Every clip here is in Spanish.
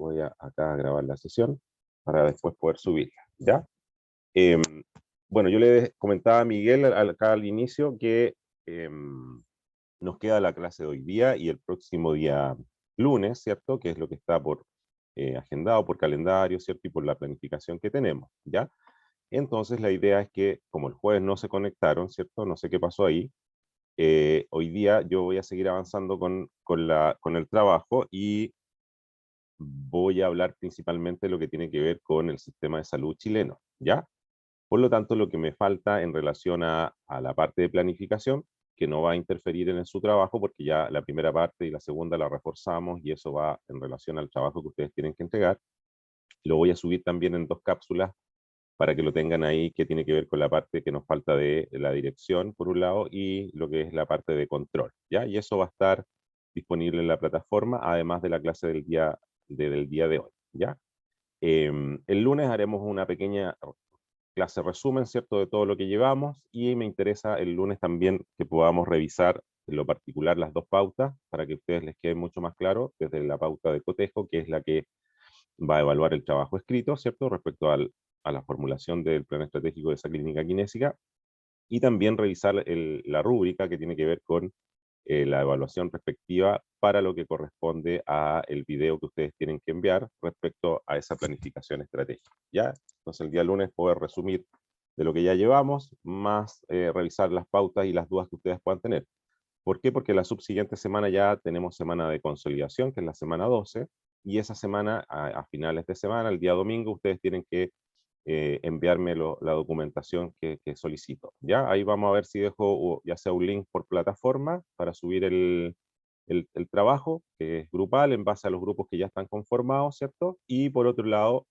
voy a acá a grabar la sesión para después poder subirla, ¿ya? Bueno, yo le comentaba a Miguel acá al inicio que nos queda la clase de hoy día y el próximo día lunes, ¿cierto? Que es lo que está por agendado por calendario, ¿cierto? Y por la planificación que tenemos, ¿ya? Entonces la idea es que, como el jueves no se conectaron, ¿cierto? No sé qué pasó ahí. Hoy día yo voy a seguir avanzando con el trabajo y voy a hablar principalmente de lo que tiene que ver con el sistema de salud chileno, ¿ya? Por lo tanto, lo que me falta en relación a la parte de planificación, que no va a interferir en su trabajo, porque ya la primera parte y la segunda la reforzamos y eso va en relación al trabajo que ustedes tienen que entregar. Lo voy a subir también en 2 cápsulas para que lo tengan ahí, que tiene que ver con la parte que nos falta de la dirección, por un lado, y lo que es la parte de control, ¿ya? Y eso va a estar disponible en la plataforma, además de la clase del día de hoy, ¿ya? El lunes haremos una pequeña clase resumen, ¿cierto?, de todo lo que llevamos, y me interesa el lunes también que podamos revisar en lo particular las 2 pautas, para que a ustedes les quede mucho más claro, desde la pauta de cotejo, que es la que va a evaluar el trabajo escrito, ¿cierto?, respecto a la formulación del plan estratégico de esa clínica kinésica, y también revisar la rúbrica que tiene que ver con la evaluación respectiva para lo que corresponde a el video que ustedes tienen que enviar respecto a esa planificación estratégica, ¿ya? Entonces el día lunes poder resumir de lo que ya llevamos, más revisar las pautas y las dudas que ustedes puedan tener. ¿Por qué? Porque la subsiguiente semana ya tenemos semana de consolidación, que es la semana 12, y esa semana, a finales de semana, el día domingo, ustedes tienen que enviarme la documentación que solicito. ¿Ya? Ahí vamos a ver si dejo ya sea un link por plataforma para subir el trabajo, que es grupal, en base a los grupos que ya están conformados, ¿cierto? Y por otro lado,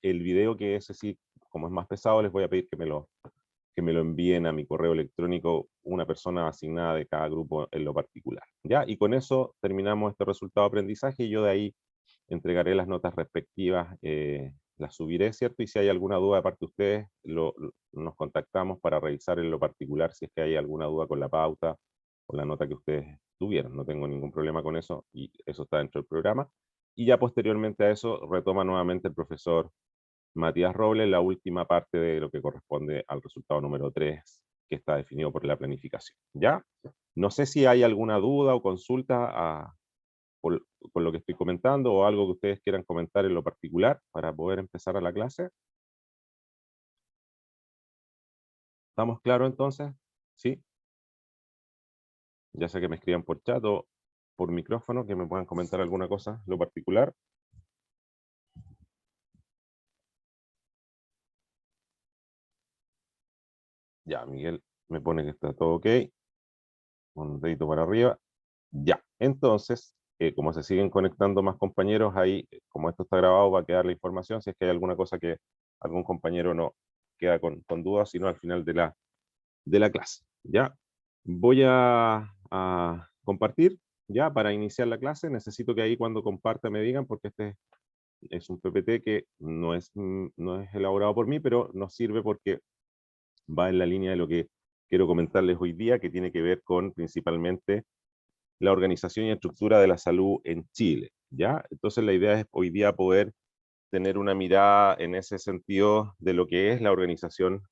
el video, que ese sí, como es más pesado, les voy a pedir que me lo envíen a mi correo electrónico una persona asignada de cada grupo en lo particular, ¿ya? Y con eso terminamos este resultado de aprendizaje y yo de ahí entregaré las notas respectivas, las subiré, ¿cierto? Y si hay alguna duda de parte de ustedes, nos contactamos para revisar en lo particular si es que hay alguna duda con la pauta o la nota que ustedes tuvieron. No tengo ningún problema con eso y eso está dentro del programa. Y ya posteriormente a eso retoma nuevamente el profesor Matías Robles la última parte de lo que corresponde al resultado número 3, que está definido por la planificación. ¿Ya? No sé si hay alguna duda o consulta por lo que estoy comentando o algo que ustedes quieran comentar en lo particular para poder empezar a la clase. ¿Estamos claros entonces? ¿Sí? Ya sea que me escriban por chat o por micrófono, que me puedan comentar alguna cosa en lo particular. Ya, Miguel me pone que está todo ok. Un dedito para arriba. Ya, entonces, como se siguen conectando más compañeros, ahí, como esto está grabado, va a quedar la información, si es que hay alguna cosa que algún compañero no queda con dudas, sino al final de la clase. Ya, voy a compartir, ya, para iniciar la clase. Necesito que ahí cuando comparta me digan, porque este es un PPT que no es elaborado por mí, pero nos sirve porque va en la línea de lo que quiero comentarles hoy día, que tiene que ver con principalmente la organización y estructura de la salud en Chile, ¿ya? Entonces la idea es hoy día poder tener una mirada en ese sentido de lo que es la organización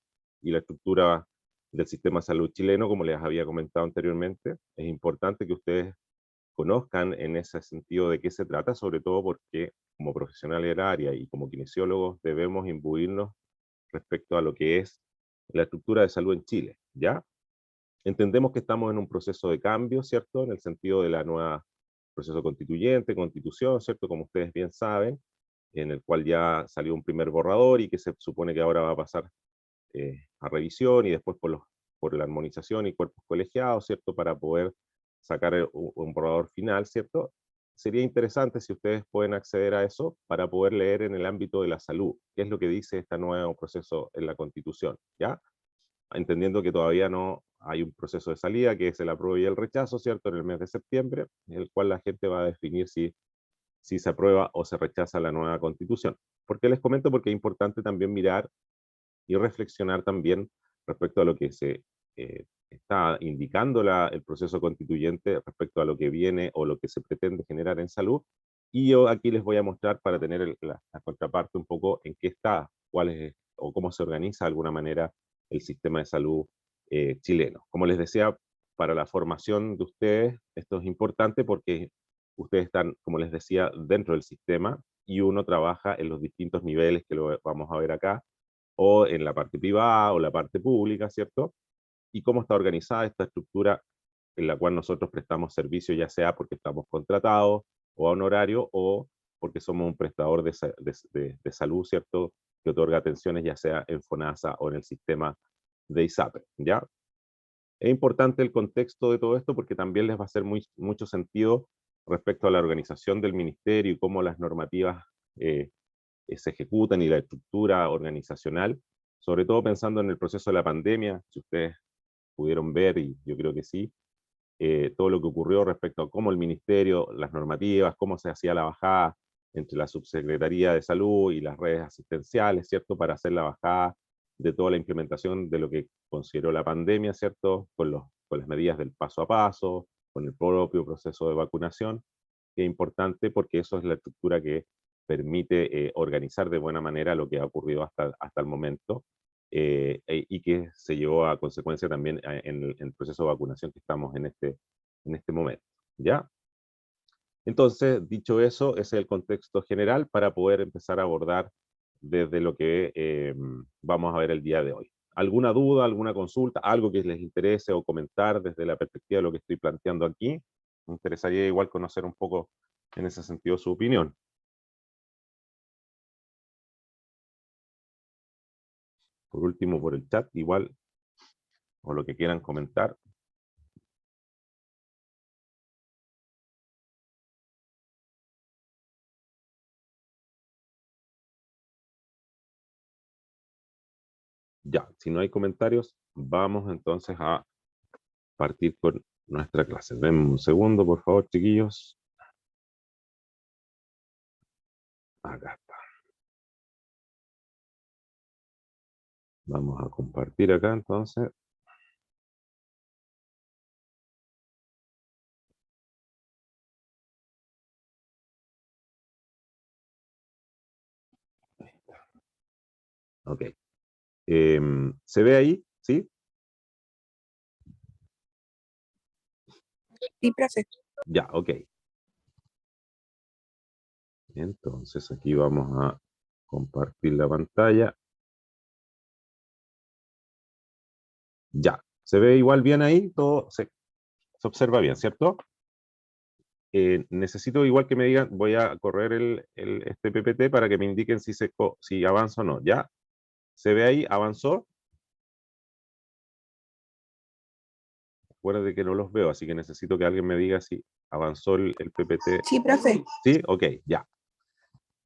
y la estructura del sistema de salud chileno, como les había comentado anteriormente. Es importante que ustedes conozcan en ese sentido de qué se trata, sobre todo porque como profesionales del área y como kinesiólogos debemos imbuirnos respecto a lo que es la estructura de salud en Chile, ¿ya? Entendemos que estamos en un proceso de cambio, ¿cierto? En el sentido de la nueva proceso constituyente, constitución, ¿cierto? Como ustedes bien saben, en el cual ya salió un primer borrador y que se supone que ahora va a pasar a revisión y después por la armonización y cuerpos colegiados, ¿cierto? Para poder sacar un borrador final, ¿cierto? Sería interesante si ustedes pueden acceder a eso para poder leer en el ámbito de la salud, qué es lo que dice este nuevo proceso en la Constitución, ¿ya? Entendiendo que todavía no hay un proceso de salida, que es el apruebo y el rechazo, ¿cierto? En el mes de septiembre, en el cual la gente va a definir si se aprueba o se rechaza la nueva Constitución. ¿Por qué les comento? Porque es importante también mirar y reflexionar también respecto a lo que se está indicando el proceso constituyente respecto a lo que viene o lo que se pretende generar en salud, Y yo aquí les voy a mostrar para tener la contraparte un poco en qué está, cuál es o cómo se organiza de alguna manera el sistema de salud chileno. Como les decía, para la formación de ustedes, esto es importante porque ustedes están, como les decía, dentro del sistema y uno trabaja en los distintos niveles que lo vamos a ver acá, o en la parte privada o la parte pública, ¿cierto? Y cómo está organizada esta estructura en la cual nosotros prestamos servicio, ya sea porque estamos contratados o a honorario o porque somos un prestador de salud, ¿cierto? Que otorga atenciones ya sea en FONASA o en el sistema de ISAPRE, ¿ya? Es importante el contexto de todo esto porque también les va a hacer mucho sentido respecto a la organización del ministerio y cómo las normativas se ejecutan y la estructura organizacional, sobre todo pensando en el proceso de la pandemia, si ustedes pudieron ver, y yo creo que sí, todo lo que ocurrió respecto a cómo el ministerio, las normativas, cómo se hacía la bajada entre la Subsecretaría de Salud y las redes asistenciales, ¿cierto? Para hacer la bajada de toda la implementación de lo que consideró la pandemia, ¿cierto? Con las medidas del paso a paso, con el propio proceso de vacunación, que es importante porque eso es la estructura que permite organizar de buena manera lo que ha ocurrido hasta el momento y que se llevó a consecuencia también en el proceso de vacunación que estamos en este momento. ¿Ya? Entonces, dicho eso, ese es el contexto general para poder empezar a abordar desde lo que vamos a ver el día de hoy. ¿Alguna duda, alguna consulta, algo que les interese o comentar desde la perspectiva de lo que estoy planteando aquí? Me interesaría igual conocer un poco en ese sentido su opinión. Por último, por el chat, igual, o lo que quieran comentar. Ya, si no hay comentarios, vamos entonces a partir con nuestra clase. Denme un segundo, por favor, chiquillos. Acá está. Vamos a compartir acá entonces. Ok. ¿Se ve ahí? ¿Sí? Sí, profe. Ya, ok. Entonces aquí vamos a compartir la pantalla. Ya. ¿Se ve igual bien ahí? Todo se observa bien, ¿cierto? Necesito igual que me digan, voy a correr este PPT para que me indiquen si avanza o no. ¿Ya? ¿Se ve ahí? ¿Avanzó? Acuérdate que no los veo, así que necesito que alguien me diga si avanzó el PPT. Sí, profe. ¿Sí? Ok, ya.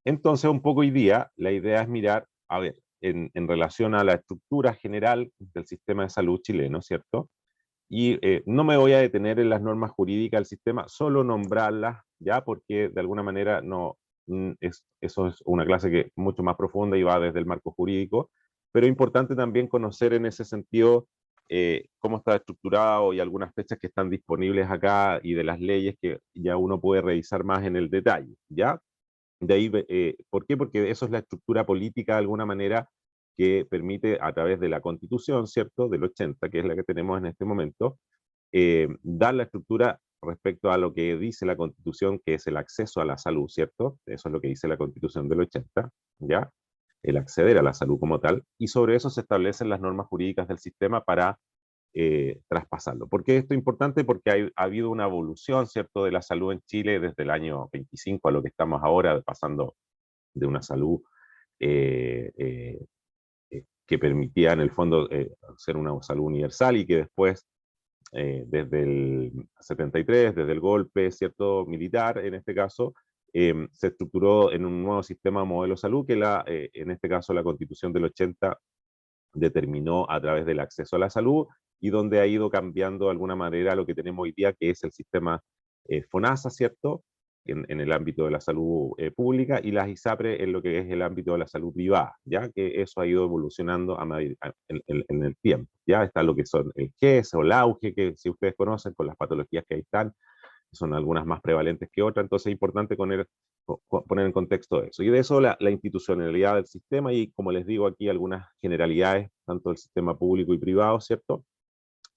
Entonces, un poco hoy día, la idea es mirar, a ver, en relación a la estructura general del sistema de salud chileno, ¿cierto? Y no me voy a detener en las normas jurídicas del sistema, solo nombrarlas, ¿ya? Porque de alguna manera no, eso es una clase que es mucho más profunda y va desde el marco jurídico, pero es importante también conocer en ese sentido cómo está estructurado y algunas fechas que están disponibles acá y de las leyes que ya uno puede revisar más en el detalle, ¿ya? De ahí, ¿por qué? Porque eso es la estructura política de alguna manera que permite a través de la Constitución, ¿cierto? Del 80, que es la que tenemos en este momento, dar la estructura respecto a lo que dice la Constitución, que es el acceso a la salud, ¿cierto? Eso es lo que dice la Constitución del 80, ¿ya? El acceder a la salud como tal, y sobre eso se establecen las normas jurídicas del sistema para traspasarlo. ¿Por qué esto es importante? Porque ha habido una evolución, ¿cierto?, de la salud en Chile desde el año 25 a lo que estamos ahora, pasando de una salud que permitía en el fondo ser una salud universal y que después desde el 73, desde el golpe, ¿cierto?, militar, en este caso, se estructuró en un nuevo sistema modelo de salud que en este caso la Constitución del 80 determinó a través del acceso a la salud y donde ha ido cambiando de alguna manera lo que tenemos hoy día, que es el sistema FONASA, ¿cierto?, en el ámbito de la salud pública, y las ISAPRE en lo que es el ámbito de la salud privada, ya que eso ha ido evolucionando en el tiempo. Ya está lo que son el GES o el AUGE, que si ustedes conocen, con las patologías que ahí están, son algunas más prevalentes que otras, entonces es importante poner en contexto eso. Y de eso la institucionalidad del sistema y, como les digo aquí, algunas generalidades, tanto del sistema público y privado, ¿cierto?,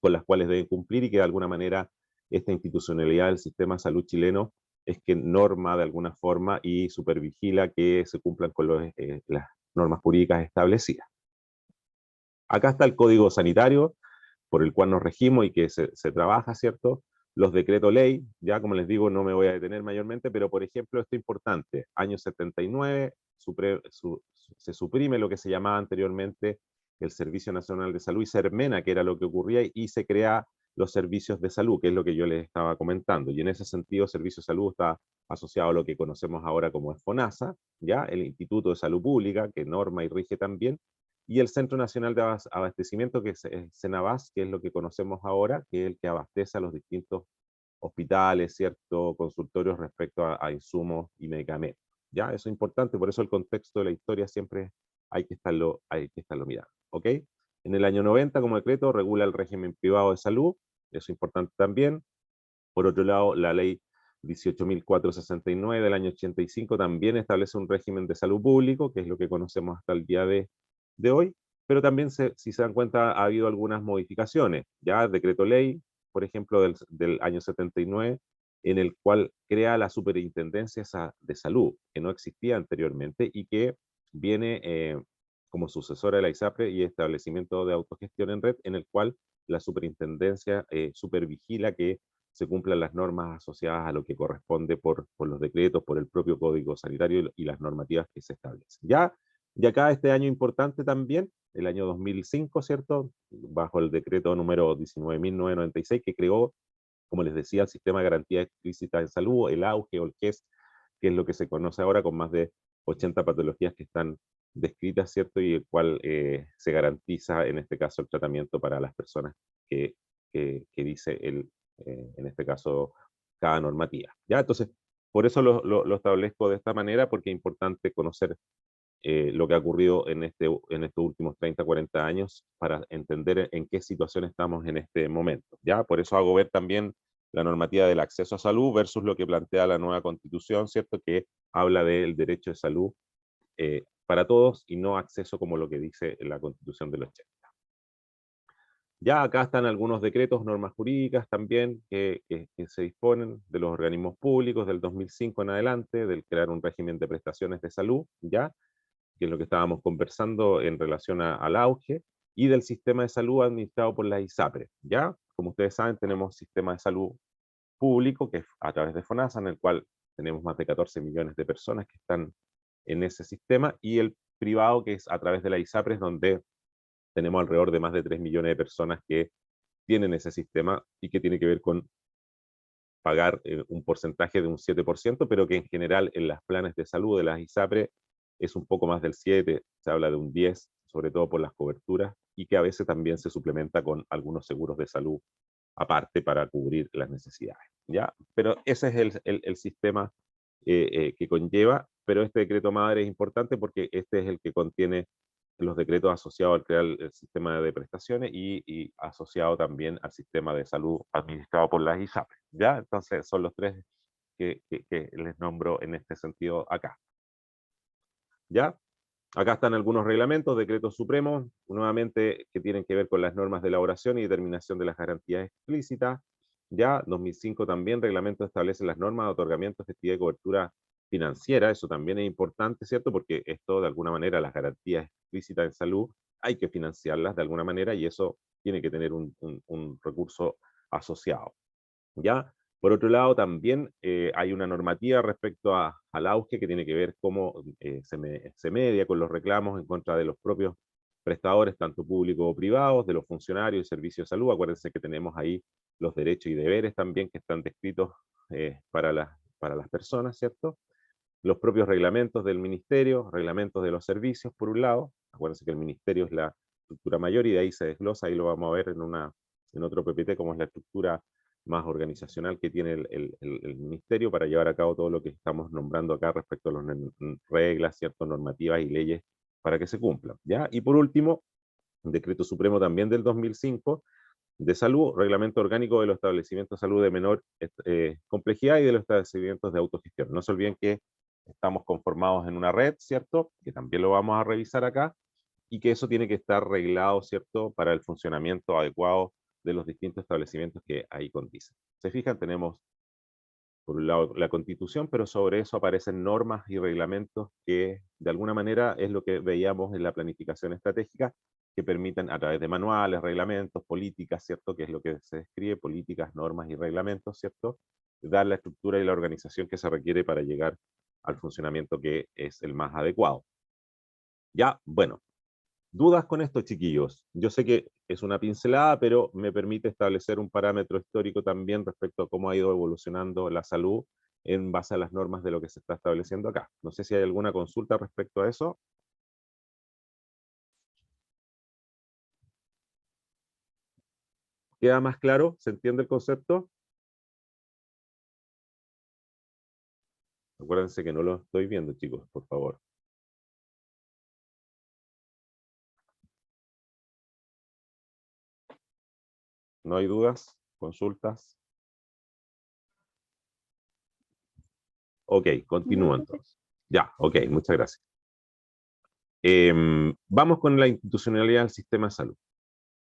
con las cuales deben cumplir y que de alguna manera esta institucionalidad del sistema de salud chileno es que norma de alguna forma y supervigila que se cumplan con las normas jurídicas establecidas. Acá está el Código Sanitario, por el cual nos regimos y que se trabaja, ¿cierto? Los decretos ley, ya como les digo, no me voy a detener mayormente, pero por ejemplo, esto es importante, año 79, se suprime lo que se llamaba anteriormente el Servicio Nacional de Salud y Sermena, que era lo que ocurría, y se crea los servicios de salud, que es lo que yo les estaba comentando, y en ese sentido, servicio de salud está asociado a lo que conocemos ahora como FONASA, ya el Instituto de Salud Pública, que norma y rige también, y el Centro Nacional de Abastecimiento, que es CENABAS, que es lo que conocemos ahora, que es el que abastece a los distintos hospitales, ¿cierto?, consultorios respecto a insumos y medicamentos. ¿Ya? Eso es importante, por eso el contexto de la historia siempre hay que estarlo mirando. ¿Ok? En el año 90, como decreto, regula el régimen privado de salud, eso es importante también. Por otro lado, la ley 18.469 del año 85 también establece un régimen de salud público, que es lo que conocemos hasta el día de hoy, pero también, si se dan cuenta, ha habido algunas modificaciones. Ya el decreto ley, por ejemplo, del año 79, en el cual crea la superintendencia de salud, que no existía anteriormente y que viene como sucesora de la ISAPRE y establecimiento de autogestión en red, en el cual la superintendencia supervigila que se cumplan las normas asociadas a lo que corresponde por los decretos, por el propio Código Sanitario y las normativas que se establecen. Ya, y acá este año importante también, el año 2005, ¿cierto?, bajo el decreto número 19.996, que creó, como les decía, el Sistema de Garantía Explícita en Salud, el AUGE o el GES, que es lo que se conoce ahora con más de 80 patologías que están descritas, ¿cierto?, y el cual se garantiza, en este caso, el tratamiento para las personas que dice en este caso, cada normativa. ¿Ya? Entonces, por eso lo establezco de esta manera, porque es importante conocer lo que ha ocurrido en estos últimos 30, 40 años para entender en qué situación estamos en este momento. ¿Ya? Por eso hago ver también la normativa del acceso a salud versus lo que plantea la nueva Constitución, ¿cierto?, que habla del derecho de salud para todos y no acceso como lo que dice la Constitución del 80. Ya acá están algunos decretos, normas jurídicas también que se disponen de los organismos públicos del 2005 en adelante, del crear un régimen de prestaciones de salud, ya, que es lo que estábamos conversando en relación al auge, y del sistema de salud administrado por la ISAPRE, ya. Como ustedes saben, tenemos sistema de salud público, que es a través de FONASA, en el cual tenemos más de 14 millones de personas que están en ese sistema, y el privado, que es a través de la ISAPRE, donde tenemos alrededor de más de 3 millones de personas que tienen ese sistema y que tiene que ver con pagar un porcentaje de un 7%, pero que en general en los planes de salud de las ISAPRE es un poco más del 7%, se habla de un 10%, sobre todo por las coberturas, y que a veces también se suplementa con algunos seguros de salud aparte para cubrir las necesidades. ¿Ya? Pero ese es el sistema que conlleva, pero este decreto madre es importante porque este es el que contiene los decretos asociados al crear el sistema de prestaciones y asociado también al sistema de salud administrado por las ISAPRE, ¿ya? Entonces son los tres que les nombro en este sentido acá, ¿ya? Acá están algunos reglamentos, decretos supremos, nuevamente que tienen que ver con las normas de elaboración y determinación de las garantías explícitas. Ya, 2005 también, reglamento establece las normas de otorgamiento, efectividad y cobertura financiera. Eso también es importante, ¿cierto? Porque esto, de alguna manera, las garantías explícitas en salud, hay que financiarlas de alguna manera y eso tiene que tener un recurso asociado. ¿Ya? Por otro lado, también hay una normativa respecto al auge que tiene que ver cómo se media con los reclamos en contra de los propios prestadores, tanto públicos o privados, de los funcionarios y servicios de salud. Acuérdense que tenemos ahí los derechos y deberes también que están descritos para las personas, ¿cierto? Los propios reglamentos del ministerio, reglamentos de los servicios, por un lado. Acuérdense que el ministerio es la estructura mayor y de ahí se desglosa, ahí lo vamos a ver en otro PPT, cómo es la estructura más organizacional que tiene el ministerio para llevar a cabo todo lo que estamos nombrando acá respecto a las reglas, ciertas normativas y leyes para que se cumplan, ¿ya? Y por último, un decreto supremo también del 2005, de salud, reglamento orgánico de los establecimientos de salud de menor complejidad y de los establecimientos de autogestión. No se olviden que estamos conformados en una red, ¿cierto? Que también lo vamos a revisar acá, y que eso tiene que estar reglado, ¿cierto? Para el funcionamiento adecuado de los distintos establecimientos que ahí condicen. Se fijan, tenemos por un lado la Constitución, pero sobre eso aparecen normas y reglamentos que de alguna manera es lo que veíamos en la planificación estratégica, que permiten a través de manuales, reglamentos, políticas, ¿cierto? Que es lo que se describe, políticas, normas y reglamentos, ¿cierto? Dar la estructura y la organización que se requiere para llegar al funcionamiento que es el más adecuado. Ya, bueno, ¿dudas con esto, chiquillos? Yo sé que es una pincelada, pero me permite establecer un parámetro histórico también respecto a cómo ha ido evolucionando la salud en base a las normas de lo que se está estableciendo acá. No sé si hay alguna consulta respecto a eso. ¿Queda más claro? ¿Se entiende el concepto? Acuérdense que no lo estoy viendo, chicos, por favor. ¿No hay dudas? ¿Consultas? Ok, continúo entonces. Ya, ok, muchas gracias. Vamos con la institucionalidad del sistema de salud.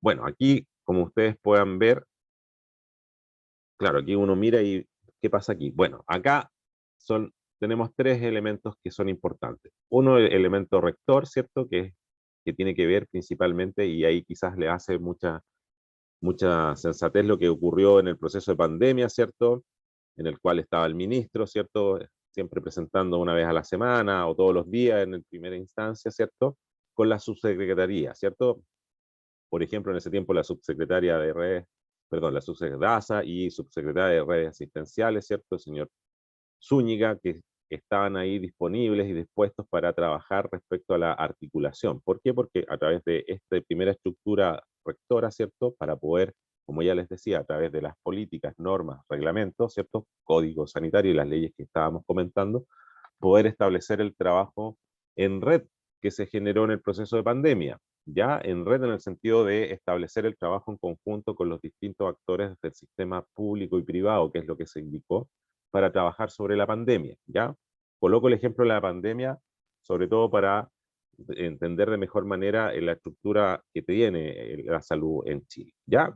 Bueno, aquí, como ustedes puedan ver, claro, aquí uno mira y ¿qué pasa aquí? Bueno, acá tenemos tres elementos que son importantes. Uno, el elemento rector, ¿cierto? Que tiene que ver principalmente, y ahí quizás le hace mucha sensatez lo que ocurrió en el proceso de pandemia, ¿cierto? En el cual estaba el ministro, ¿cierto? Siempre presentando una vez a la semana o todos los días en primera instancia, ¿cierto? Con la subsecretaría, ¿cierto? Por ejemplo, en ese tiempo la subsecretaria de redes, perdón, la subsecretaria y subsecretaria de redes asistenciales, ¿cierto? El señor Zúñiga, que estaban ahí disponibles y dispuestos para trabajar respecto a la articulación. ¿Por qué? Porque a través de esta primera estructura rectora, ¿cierto? Para poder, como ya les decía, a través de las políticas, normas, reglamentos, ¿cierto? Código sanitario y las leyes que estábamos comentando, poder establecer el trabajo en red que se generó en el proceso de pandemia. Ya en red en el sentido de establecer el trabajo en conjunto con los distintos actores del sistema público y privado, que es lo que se indicó, para trabajar sobre la pandemia. ¿Ya? Coloco el ejemplo de la pandemia, sobre todo para entender de mejor manera la estructura que tiene la salud en Chile. ¿Ya?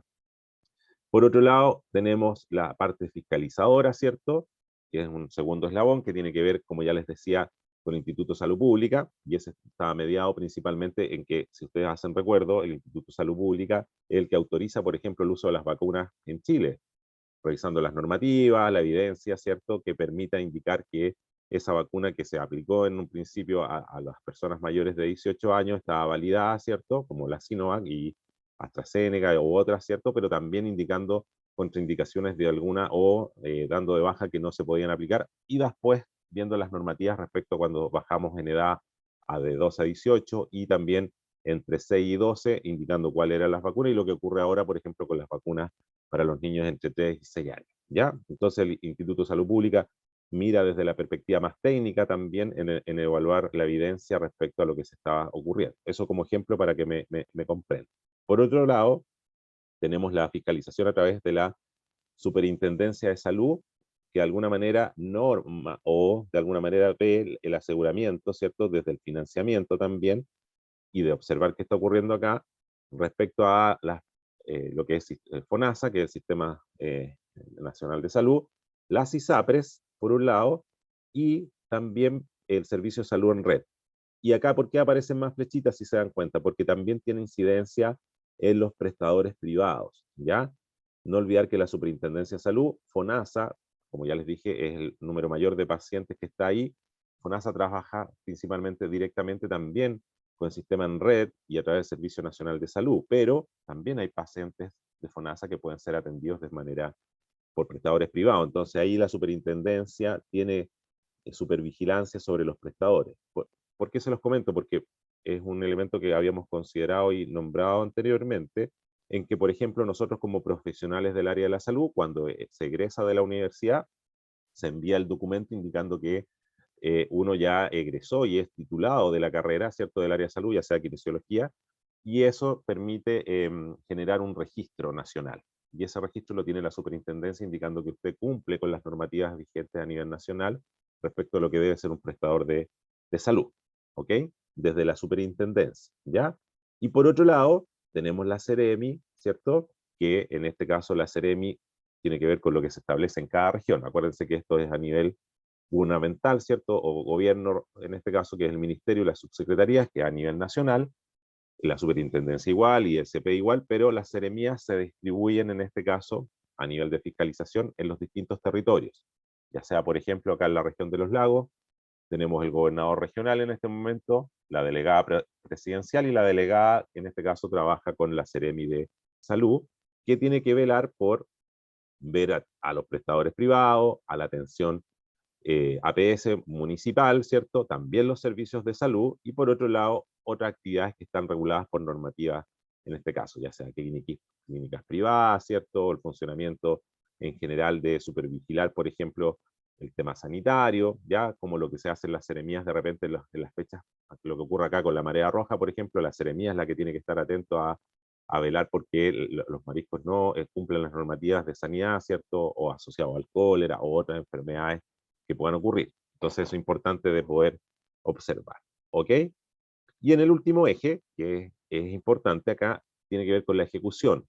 Por otro lado, tenemos la parte fiscalizadora, ¿cierto? Que es un segundo eslabón que tiene que ver, como ya les decía, con el Instituto de Salud Pública, y ese está mediado principalmente en que, si ustedes hacen recuerdo, el Instituto de Salud Pública es el que autoriza, por ejemplo, el uso de las vacunas en Chile, revisando las normativas, la evidencia, ¿cierto?, que permita indicar que esa vacuna que se aplicó en un principio a las personas mayores de 18 años estaba validada, ¿cierto?, como la Sinovac y AstraZeneca u otras, ¿cierto?, pero también indicando contraindicaciones de alguna o dando de baja que no se podían aplicar, y después viendo las normativas respecto a cuando bajamos en edad de 2 a 18 y también entre 6 y 12, indicando cuáles eran las vacunas y lo que ocurre ahora, por ejemplo, con las vacunas para los niños entre 3 y 6 años. ¿Ya? Entonces el Instituto de Salud Pública mira desde la perspectiva más técnica también en evaluar la evidencia respecto a lo que se estaba ocurriendo. Eso como ejemplo para que me comprendan. Por otro lado, tenemos la fiscalización a través de la Superintendencia de Salud, que de alguna manera norma o de alguna manera ve el aseguramiento, ¿cierto? Desde el financiamiento también, y de observar qué está ocurriendo acá respecto a lo que es FONASA, que es el Sistema Nacional de Salud, las ISAPRES, por un lado, y también el Servicio de Salud en Red. Y acá, ¿por qué aparecen más flechitas si se dan cuenta? Porque también tiene incidencia en los prestadores privados, ¿ya? No olvidar que la Superintendencia de Salud, FONASA, como ya les dije, es el número mayor de pacientes que está ahí. FONASA trabaja principalmente directamente también con el sistema en red y a través del Servicio Nacional de Salud, pero también hay pacientes de FONASA que pueden ser atendidos de manera por prestadores privados. Entonces ahí la superintendencia tiene supervigilancia sobre los prestadores. ¿Por qué se los comento? Porque es un elemento que habíamos considerado y nombrado anteriormente, en que, por ejemplo, nosotros como profesionales del área de la salud, cuando se egresa de la universidad, se envía el documento indicando que uno ya egresó y es titulado de la carrera, ¿cierto?, del área de salud, ya sea kinesiología, y eso permite generar un registro nacional. Y ese registro lo tiene la superintendencia indicando que usted cumple con las normativas vigentes a nivel nacional respecto a lo que debe ser un prestador de salud, ¿ok? Desde la superintendencia, ¿ya? Y por otro lado, tenemos la Seremi, ¿cierto? Que en este caso la Seremi tiene que ver con lo que se establece en cada región. Acuérdense que esto es a nivel gubernamental, ¿cierto? O gobierno, en este caso, que es el ministerio y las subsecretarías, que es a nivel nacional, la superintendencia igual y el CP igual, pero las seremías se distribuyen en este caso a nivel de fiscalización en los distintos territorios. Ya sea, por ejemplo, acá en la región de los lagos, tenemos el gobernador regional en este momento, la delegada presidencial y la delegada, en este caso, trabaja con la Seremi de Salud, que tiene que velar por ver a los prestadores privados, a la atención APS municipal, ¿cierto? También los servicios de salud y por otro lado, otras actividades que están reguladas por normativas, en este caso, ya sea clínicas privadas, ¿cierto? El funcionamiento en general de supervigilar, por ejemplo, el tema sanitario, ya como lo que se hace en las seremías de repente en las fechas, lo que ocurre acá con la marea roja, por ejemplo, la seremía es la que tiene que estar atento a velar porque los mariscos no cumplen las normativas de sanidad, ¿cierto? O asociado al cólera o otras enfermedades que puedan ocurrir. Entonces eso es importante de poder observar, ¿ok? Y en el último eje, que es importante acá, tiene que ver con la ejecución,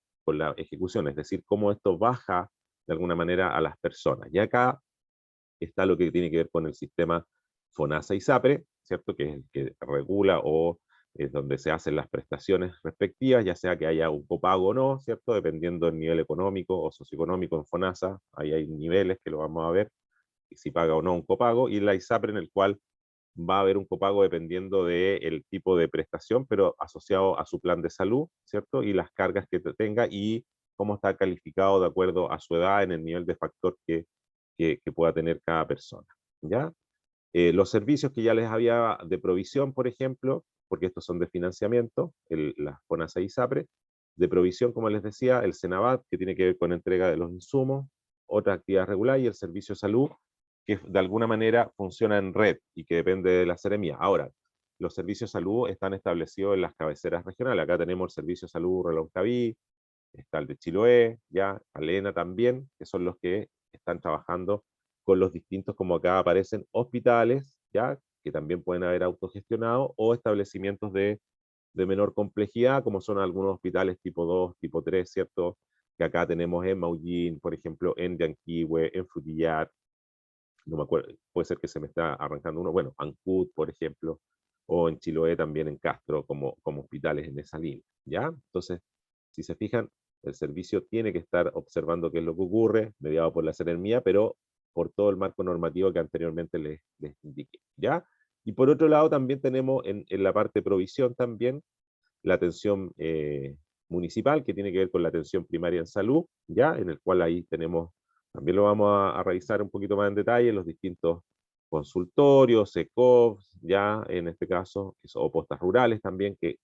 es decir, cómo esto baja de alguna manera a las personas. Y acá está lo que tiene que ver con el sistema FONASA y SAPRE, ¿cierto? Que es el que regula o es donde se hacen las prestaciones respectivas, ya sea que haya un copago o no, ¿cierto? Dependiendo del nivel económico o socioeconómico en FONASA, ahí hay niveles que lo vamos a ver, si paga o no un copago, y la ISAPRE en el cual va a haber un copago dependiendo del tipo de prestación, pero asociado a su plan de salud, ¿cierto? Y las cargas que tenga y cómo está calificado de acuerdo a su edad en el nivel de factor que pueda tener cada persona, ¿ya? Los servicios que ya les había de provisión, por ejemplo, porque estos son de financiamiento, las FONASA y SAPRE, de provisión, como les decía, el SENAVAT, que tiene que ver con entrega de los insumos, otras actividades regulares, y el servicio de salud, que de alguna manera funciona en red y que depende de la seremía. Ahora, los servicios de salud están establecidos en las cabeceras regionales. Acá tenemos el servicio de salud Reloncaví, está el de Chiloé, ya, Palena también, que son los que están trabajando con los distintos, como acá aparecen, hospitales, ya, que también pueden haber autogestionados, o establecimientos de menor complejidad, como son algunos hospitales tipo 2, tipo 3, ¿cierto? Que acá tenemos en Maullín, por ejemplo, en Yanquihue, en Frutillar, no me acuerdo, puede ser que se me está arrancando uno, bueno, Ancud, por ejemplo, o en Chiloé también en Castro, como hospitales en esa línea, ¿ya? Entonces, si se fijan, el servicio tiene que estar observando qué es lo que ocurre, mediado por la Seremía, pero por todo el marco normativo que anteriormente les indiqué, ¿ya? Y por otro lado, también tenemos en la parte de provisión también la atención municipal, que tiene que ver con la atención primaria en salud, ¿ya? En el cual ahí tenemos, también lo vamos a revisar un poquito más en detalle, los distintos consultorios, ECOV, ya en este caso, o postas rurales también, que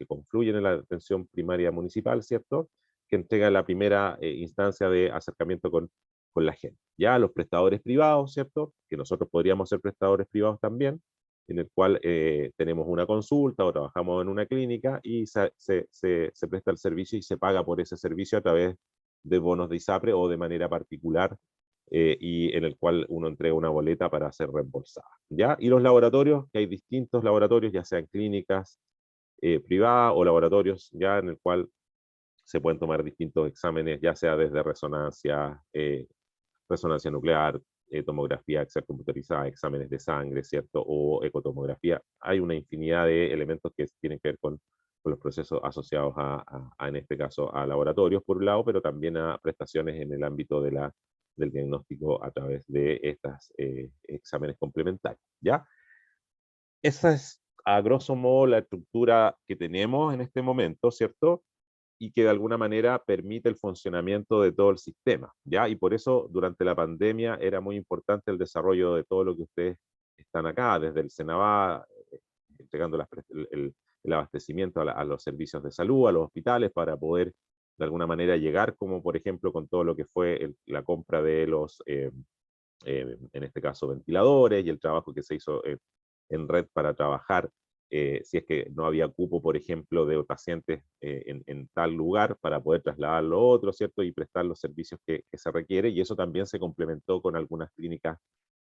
confluyen en la atención primaria municipal, ¿cierto? Que entrega la primera instancia de acercamiento con la gente. Ya los prestadores privados, ¿cierto? Que nosotros podríamos ser prestadores privados también, en el cual tenemos una consulta o trabajamos en una clínica y se presta el servicio y se paga por ese servicio a través de bonos de ISAPRE o de manera particular, y en el cual uno entrega una boleta para ser reembolsada, ¿ya? Y los laboratorios, que hay distintos laboratorios, ya sean clínicas privadas o laboratorios, ya en el cual se pueden tomar distintos exámenes, ya sea desde resonancia nuclear, tomografía axial computarizada, exámenes de sangre, ¿cierto? O ecotomografía. Hay una infinidad de elementos que tienen que ver con los procesos asociados en este caso, a laboratorios, por un lado, pero también a prestaciones en el ámbito del diagnóstico a través de estos exámenes complementarios, ¿ya? Esa es, a grosso modo, la estructura que tenemos en este momento, ¿cierto? Y que de alguna manera permite el funcionamiento de todo el sistema, ¿ya? Y por eso durante la pandemia era muy importante el desarrollo de todo lo que ustedes están acá, desde el Senabá, entregando el abastecimiento a los servicios de salud, a los hospitales, para poder de alguna manera llegar, como por ejemplo con todo lo que fue la compra de los, en este caso, ventiladores y el trabajo que se hizo en red para trabajar si es que no había cupo, por ejemplo, de pacientes en tal lugar para poder trasladarlo a otro, ¿cierto? Y prestar los servicios que se requiere, y eso también se complementó con algunas clínicas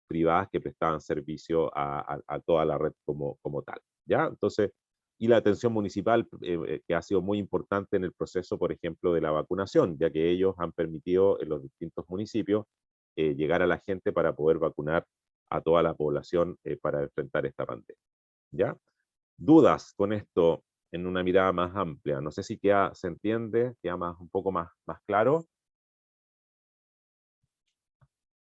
privadas que prestaban servicio a toda la red como tal, ¿ya? Entonces, y la atención municipal, que ha sido muy importante en el proceso, por ejemplo, de la vacunación, ya que ellos han permitido en los distintos municipios llegar a la gente para poder vacunar a toda la población para enfrentar esta pandemia, ¿ya? Dudas con esto en una mirada más amplia. No sé si se entiende, queda un poco más claro.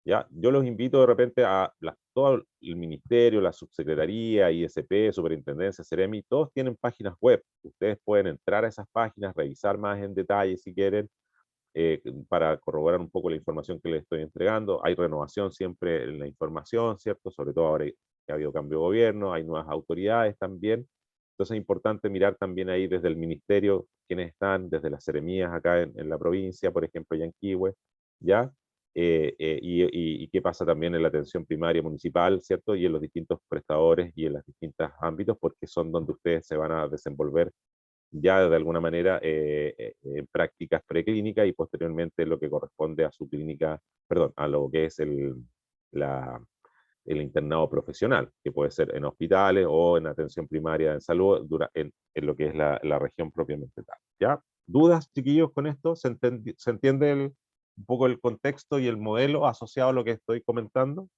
¿Ya? Yo los invito de repente a todo el ministerio, la subsecretaría, ISP, Superintendencia, Ceremi, todos tienen páginas web. Ustedes pueden entrar a esas páginas, revisar más en detalle si quieren, para corroborar un poco la información que les estoy entregando. Hay renovación siempre en la información, ¿cierto? Sobre todo ahora que ha habido cambio de gobierno, hay nuevas autoridades también. Entonces es importante mirar también ahí desde el ministerio quiénes están, desde las seremías acá en la provincia, por ejemplo, Yanquihue, ¿ya? Y qué pasa también en la atención primaria municipal, ¿cierto? Y en los distintos prestadores y en los distintos ámbitos, porque son donde ustedes se van a desenvolver ya de alguna manera en prácticas preclínicas y posteriormente lo que corresponde a su clínica, perdón, a lo que es el internado profesional, que puede ser en hospitales o en atención primaria en salud, en lo que es la región propiamente tal. ¿Ya? ¿Dudas, chiquillos, con esto? ¿Se entiende un poco el contexto y el modelo asociado a lo que estoy comentando?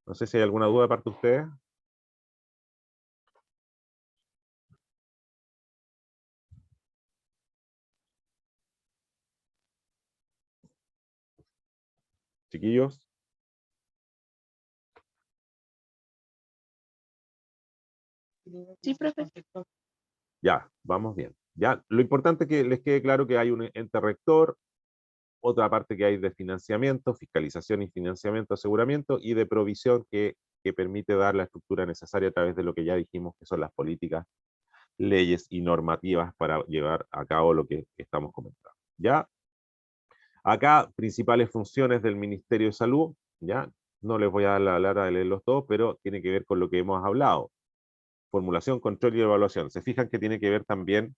No sé si hay alguna duda de parte de ustedes. Chiquillos. Sí, profe. Ya, vamos bien. Ya, lo importante es que les quede claro que hay un ente rector, otra parte que hay de financiamiento, fiscalización y financiamiento, aseguramiento, y de provisión que permite dar la estructura necesaria a través de lo que ya dijimos que son las políticas, leyes y normativas para llevar a cabo lo que estamos comentando. ¿Ya? Acá, principales funciones del Ministerio de Salud, ¿ya? No les voy a dar la lata de leerlos todos, pero tiene que ver con lo que hemos hablado. Formulación, control y evaluación. Se fijan que tiene que ver también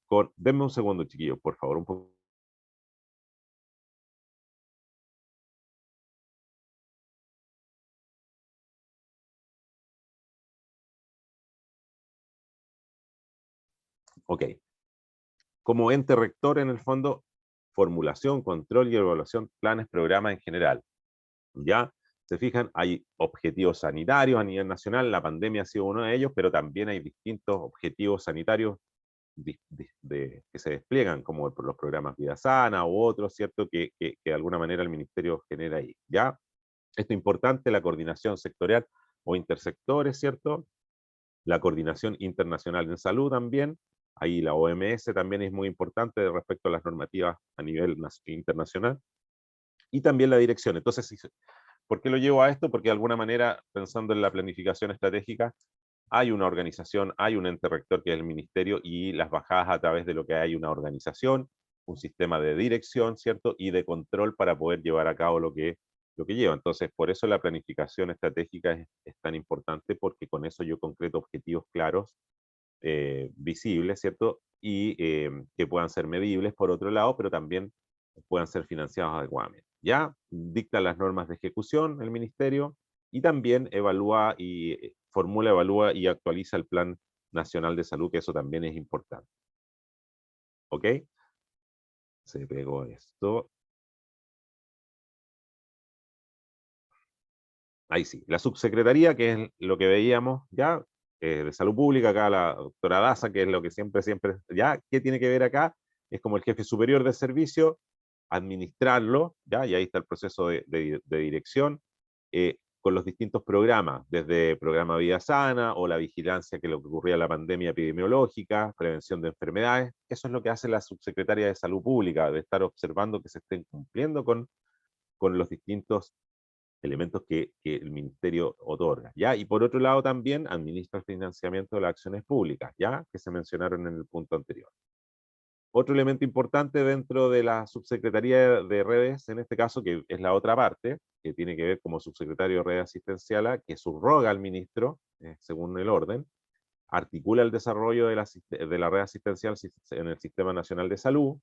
con... Denme un segundo, chiquillos, por favor, un poco. Ok. Como ente rector, en el fondo, formulación, control y evaluación, planes, programas en general. ¿Ya? Se fijan, hay objetivos sanitarios a nivel nacional, la pandemia ha sido uno de ellos, pero también hay distintos objetivos sanitarios que se despliegan, como los programas Vida Sana u otros, ¿cierto? Que de alguna manera el ministerio genera ahí, ¿ya? Esto es importante, la coordinación sectorial o intersectores, ¿cierto? La coordinación internacional en salud también, ahí la OMS también es muy importante respecto a las normativas a nivel internacional, y también la dirección. Entonces, ¿por qué lo llevo a esto? Porque de alguna manera, pensando en la planificación estratégica, hay una organización, hay un ente rector que es el ministerio, y las bajadas a través de lo que hay una organización, un sistema de dirección, ¿cierto? Y de control para poder llevar a cabo lo que lleva. Entonces, por eso la planificación estratégica es tan importante, porque con eso yo concreto objetivos claros, visibles, ¿cierto? Y que puedan ser medibles por otro lado, pero también puedan ser financiados adecuadamente. Ya dicta las normas de ejecución el ministerio, y también evalúa y formula, evalúa y actualiza el Plan Nacional de Salud, que eso también es importante. ¿Ok? Se pegó esto. Ahí sí. La subsecretaría, que es lo que veíamos ya, de salud pública, acá la doctora Daza, que es lo que siempre, ya, ¿qué tiene que ver acá? Es como el jefe superior del servicio, administrarlo, ya, y ahí está el proceso de dirección, con los distintos programas, desde programa Vida Sana o la vigilancia que lo que ocurría en la pandemia epidemiológica, prevención de enfermedades. Eso es lo que hace la subsecretaria de salud pública, de estar observando que se estén cumpliendo con los distintos elementos que el ministerio otorga, ¿ya? Y por otro lado también administra el financiamiento de las acciones públicas, ¿ya? Que se mencionaron en el punto anterior. Otro elemento importante dentro de la subsecretaría de redes, en este caso, que es la otra parte, que tiene que ver como subsecretario de redes asistenciales, que subroga al ministro, según el orden, articula el desarrollo de la red asistencial en el Sistema Nacional de Salud,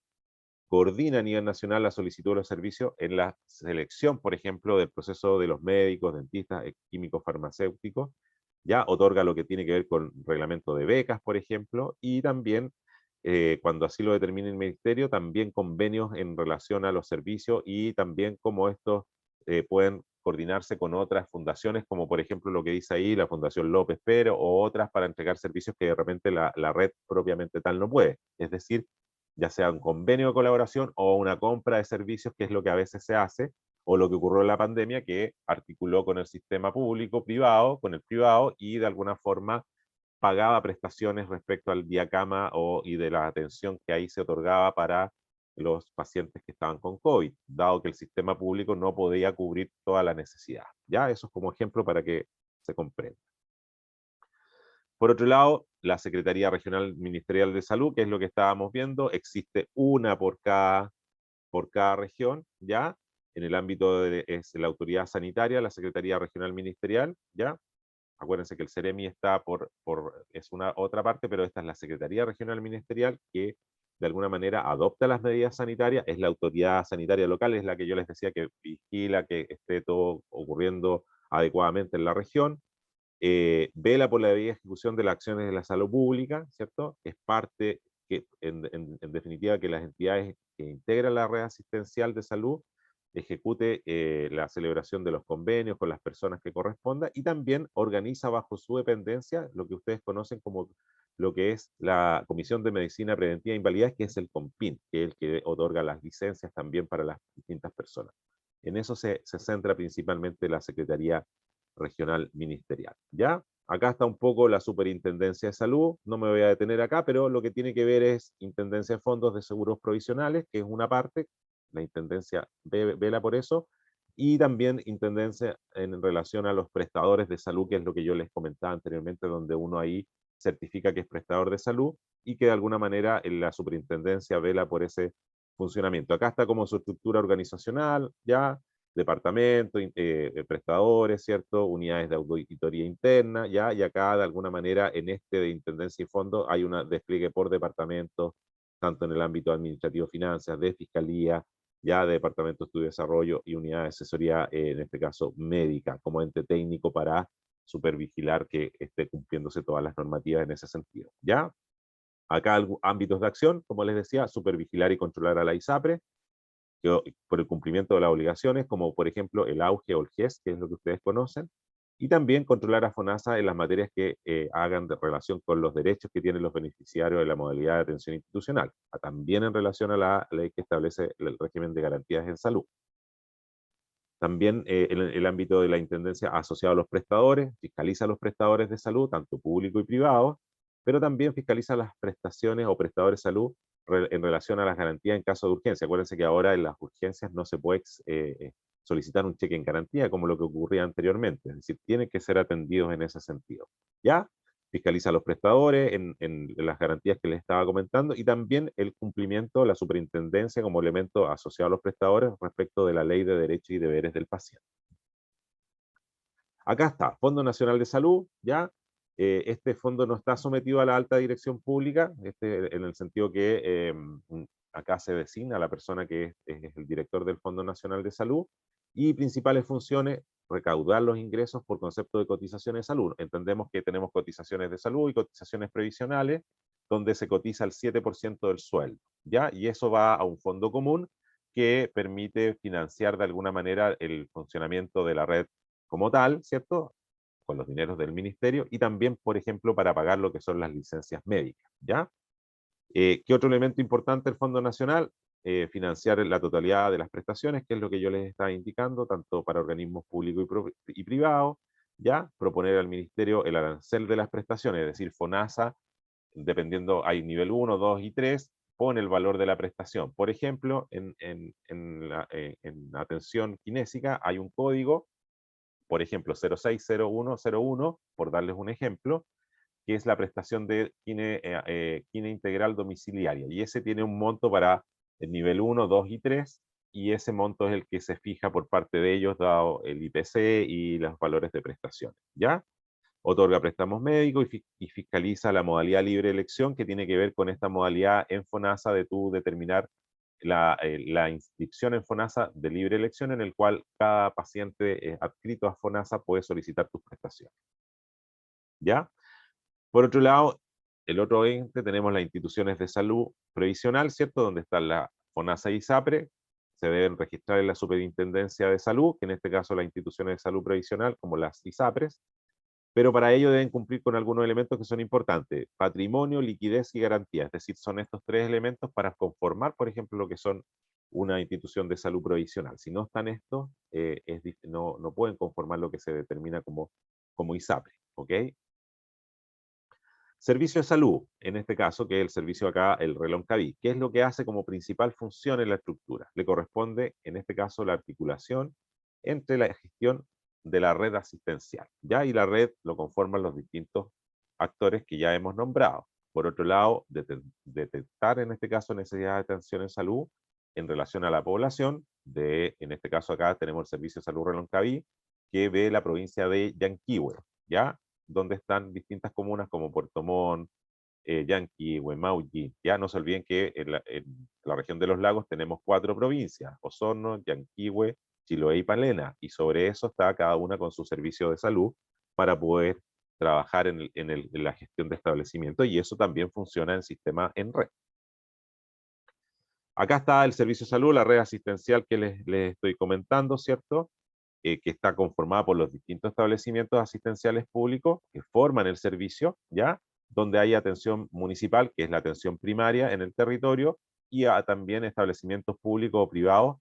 coordina a nivel nacional la solicitud de los servicios en la selección, por ejemplo, del proceso de los médicos, dentistas, químicos, farmacéuticos, ya otorga lo que tiene que ver con reglamento de becas, por ejemplo, y también, cuando así lo determine el ministerio, también convenios en relación a los servicios y también cómo estos pueden coordinarse con otras fundaciones, como por ejemplo lo que dice ahí la Fundación López Pero, o otras para entregar servicios que de repente la red propiamente tal no puede. Es decir, ya sea un convenio de colaboración o una compra de servicios, que es lo que a veces se hace, o lo que ocurrió en la pandemia, que articuló con el sistema público-privado, con el privado, y de alguna forma pagaba prestaciones respecto al día cama y de la atención que ahí se otorgaba para los pacientes que estaban con COVID, dado que el sistema público no podía cubrir toda la necesidad. Ya, eso es como ejemplo para que se comprenda. Por otro lado, la Secretaría Regional Ministerial de Salud, que es lo que estábamos viendo, existe una por cada región, ¿ya? En el ámbito es la autoridad sanitaria, la Secretaría Regional Ministerial, ¿ya? Acuérdense que el CEREMI está es una otra parte, pero esta es la Secretaría Regional Ministerial que de alguna manera adopta las medidas sanitarias, es la autoridad sanitaria local, es la que yo les decía que vigila que esté todo ocurriendo adecuadamente en la región, vela por la debida ejecución de las acciones de la salud pública, ¿cierto? Es parte, que, en definitiva, que las entidades que integran la red asistencial de salud ejecute la celebración de los convenios con las personas que corresponda y también organiza bajo su dependencia lo que ustedes conocen como lo que es la Comisión de Medicina Preventiva e Invalidez, que es el COMPIN, que es el que otorga las licencias también para las distintas personas. En eso se centra principalmente la Secretaría Regional Ministerial. ¿Ya? Acá está un poco la Superintendencia de Salud, no me voy a detener acá, pero lo que tiene que ver es Intendencia de Fondos de Seguros Provisionales, que es una parte, la Intendencia vela por eso, y también Intendencia en relación a los prestadores de salud, que es lo que yo les comentaba anteriormente, donde uno ahí certifica que es prestador de salud y que de alguna manera en la superintendencia vela por ese funcionamiento. Acá está como su estructura organizacional, ya, departamentos, prestadores, ¿cierto? Unidades de auditoría interna, ¿ya? Y acá, de alguna manera, en este de Intendencia y Fondo, hay un despliegue por departamentos, tanto en el ámbito administrativo, finanzas, de fiscalía, ya de departamento de estudio y desarrollo y unidad de asesoría, en este caso médica, como ente técnico para supervigilar que esté cumpliéndose todas las normativas en ese sentido, ¿ya? Acá ámbitos de acción, como les decía, supervigilar y controlar a la ISAPRE, por el cumplimiento de las obligaciones, como por ejemplo el AUGE o el GES, que es lo que ustedes conocen, y también controlar a FONASA en las materias que hagan de relación con los derechos que tienen los beneficiarios de la modalidad de atención institucional, también en relación a la ley que establece el régimen de garantías en salud. También en el ámbito de la Intendencia asociado a los prestadores, fiscaliza a los prestadores de salud, tanto público y privado, pero también fiscaliza las prestaciones o prestadores de salud en relación a las garantías en caso de urgencia. Acuérdense que ahora en las urgencias no se puede solicitar un cheque en garantía como lo que ocurría anteriormente, es decir, tienen que ser atendidos en ese sentido. ¿Ya? Fiscaliza a los prestadores en las garantías que les estaba comentando y también el cumplimiento de la superintendencia como elemento asociado a los prestadores respecto de la ley de derechos y deberes del paciente. Acá está, Fondo Nacional de Salud, ¿ya? Este fondo no está sometido a la alta dirección pública, en el sentido que acá se designa a la persona que es el director del Fondo Nacional de Salud, y principales funciones, recaudar los ingresos por concepto de cotizaciones de salud. Entendemos que tenemos cotizaciones de salud y cotizaciones previsionales, donde se cotiza el 7% del sueldo, ¿ya? Y eso va a un fondo común que permite financiar de alguna manera el funcionamiento de la red como tal, ¿cierto? Con los dineros del ministerio y también, por ejemplo, para pagar lo que son las licencias médicas, ¿ya? ¿Qué otro elemento importante del Fondo Nacional? Financiar la totalidad de las prestaciones, que es lo que yo les estaba indicando, tanto para organismos públicos y privados, ¿ya? Proponer al ministerio el arancel de las prestaciones, es decir, FONASA, dependiendo, hay nivel 1, 2 y 3, pone el valor de la prestación. Por ejemplo, en atención kinésica hay un código, por ejemplo, 060101, por darles un ejemplo, que es la prestación de quine integral domiciliaria. Y ese tiene un monto para el nivel 1, 2 y 3, y ese monto es el que se fija por parte de ellos, dado el IPC y los valores de prestaciones, ¿ya? Otorga préstamos médicos y fiscaliza la modalidad libre elección, que tiene que ver con esta modalidad en FONASA de tú determinar la inscripción en FONASA de libre elección, en el cual cada paciente adscrito a FONASA puede solicitar tus prestaciones. ¿Ya? Por otro lado, el otro ente tenemos las instituciones de salud previsional, ¿cierto? Donde están la FONASA y ISAPRE, se deben registrar en la Superintendencia de Salud, que en este caso las instituciones de salud previsional, como las ISAPRES, pero para ello deben cumplir con algunos elementos que son importantes: patrimonio, liquidez y garantía. Es decir, son estos tres elementos para conformar, por ejemplo, lo que son una institución de salud provisional. Si no están estos, no pueden conformar lo que se determina como ISAPRE, ¿ok? Servicio de salud, en este caso, que es el servicio acá, el Reloncaví. ¿Qué es lo que hace como principal función en la estructura? Le corresponde, en este caso, la articulación entre la gestión de la red asistencial, ¿ya? Y la red lo conforman los distintos actores que ya hemos nombrado. Por otro lado, detectar, en este caso, necesidades de atención en salud en relación a la población. En este caso acá tenemos el Servicio de Salud Reloncaví, que ve la provincia de Yanquihue, ¿ya? Donde están distintas comunas como Puerto Montt, Yanquihue, Maullín. Ya no se olviden que en la región de los lagos tenemos 4 provincias: Osorno, Yanquihue, Chiloé y Palena, y sobre eso está cada una con su servicio de salud para poder trabajar en la gestión de establecimiento, y eso también funciona en sistema en red. Acá está el servicio de salud, la red asistencial que les estoy comentando, ¿cierto? Que está conformada por los distintos establecimientos asistenciales públicos que forman el servicio, ¿ya? Donde hay atención municipal, que es la atención primaria en el territorio, y también establecimientos públicos o privados.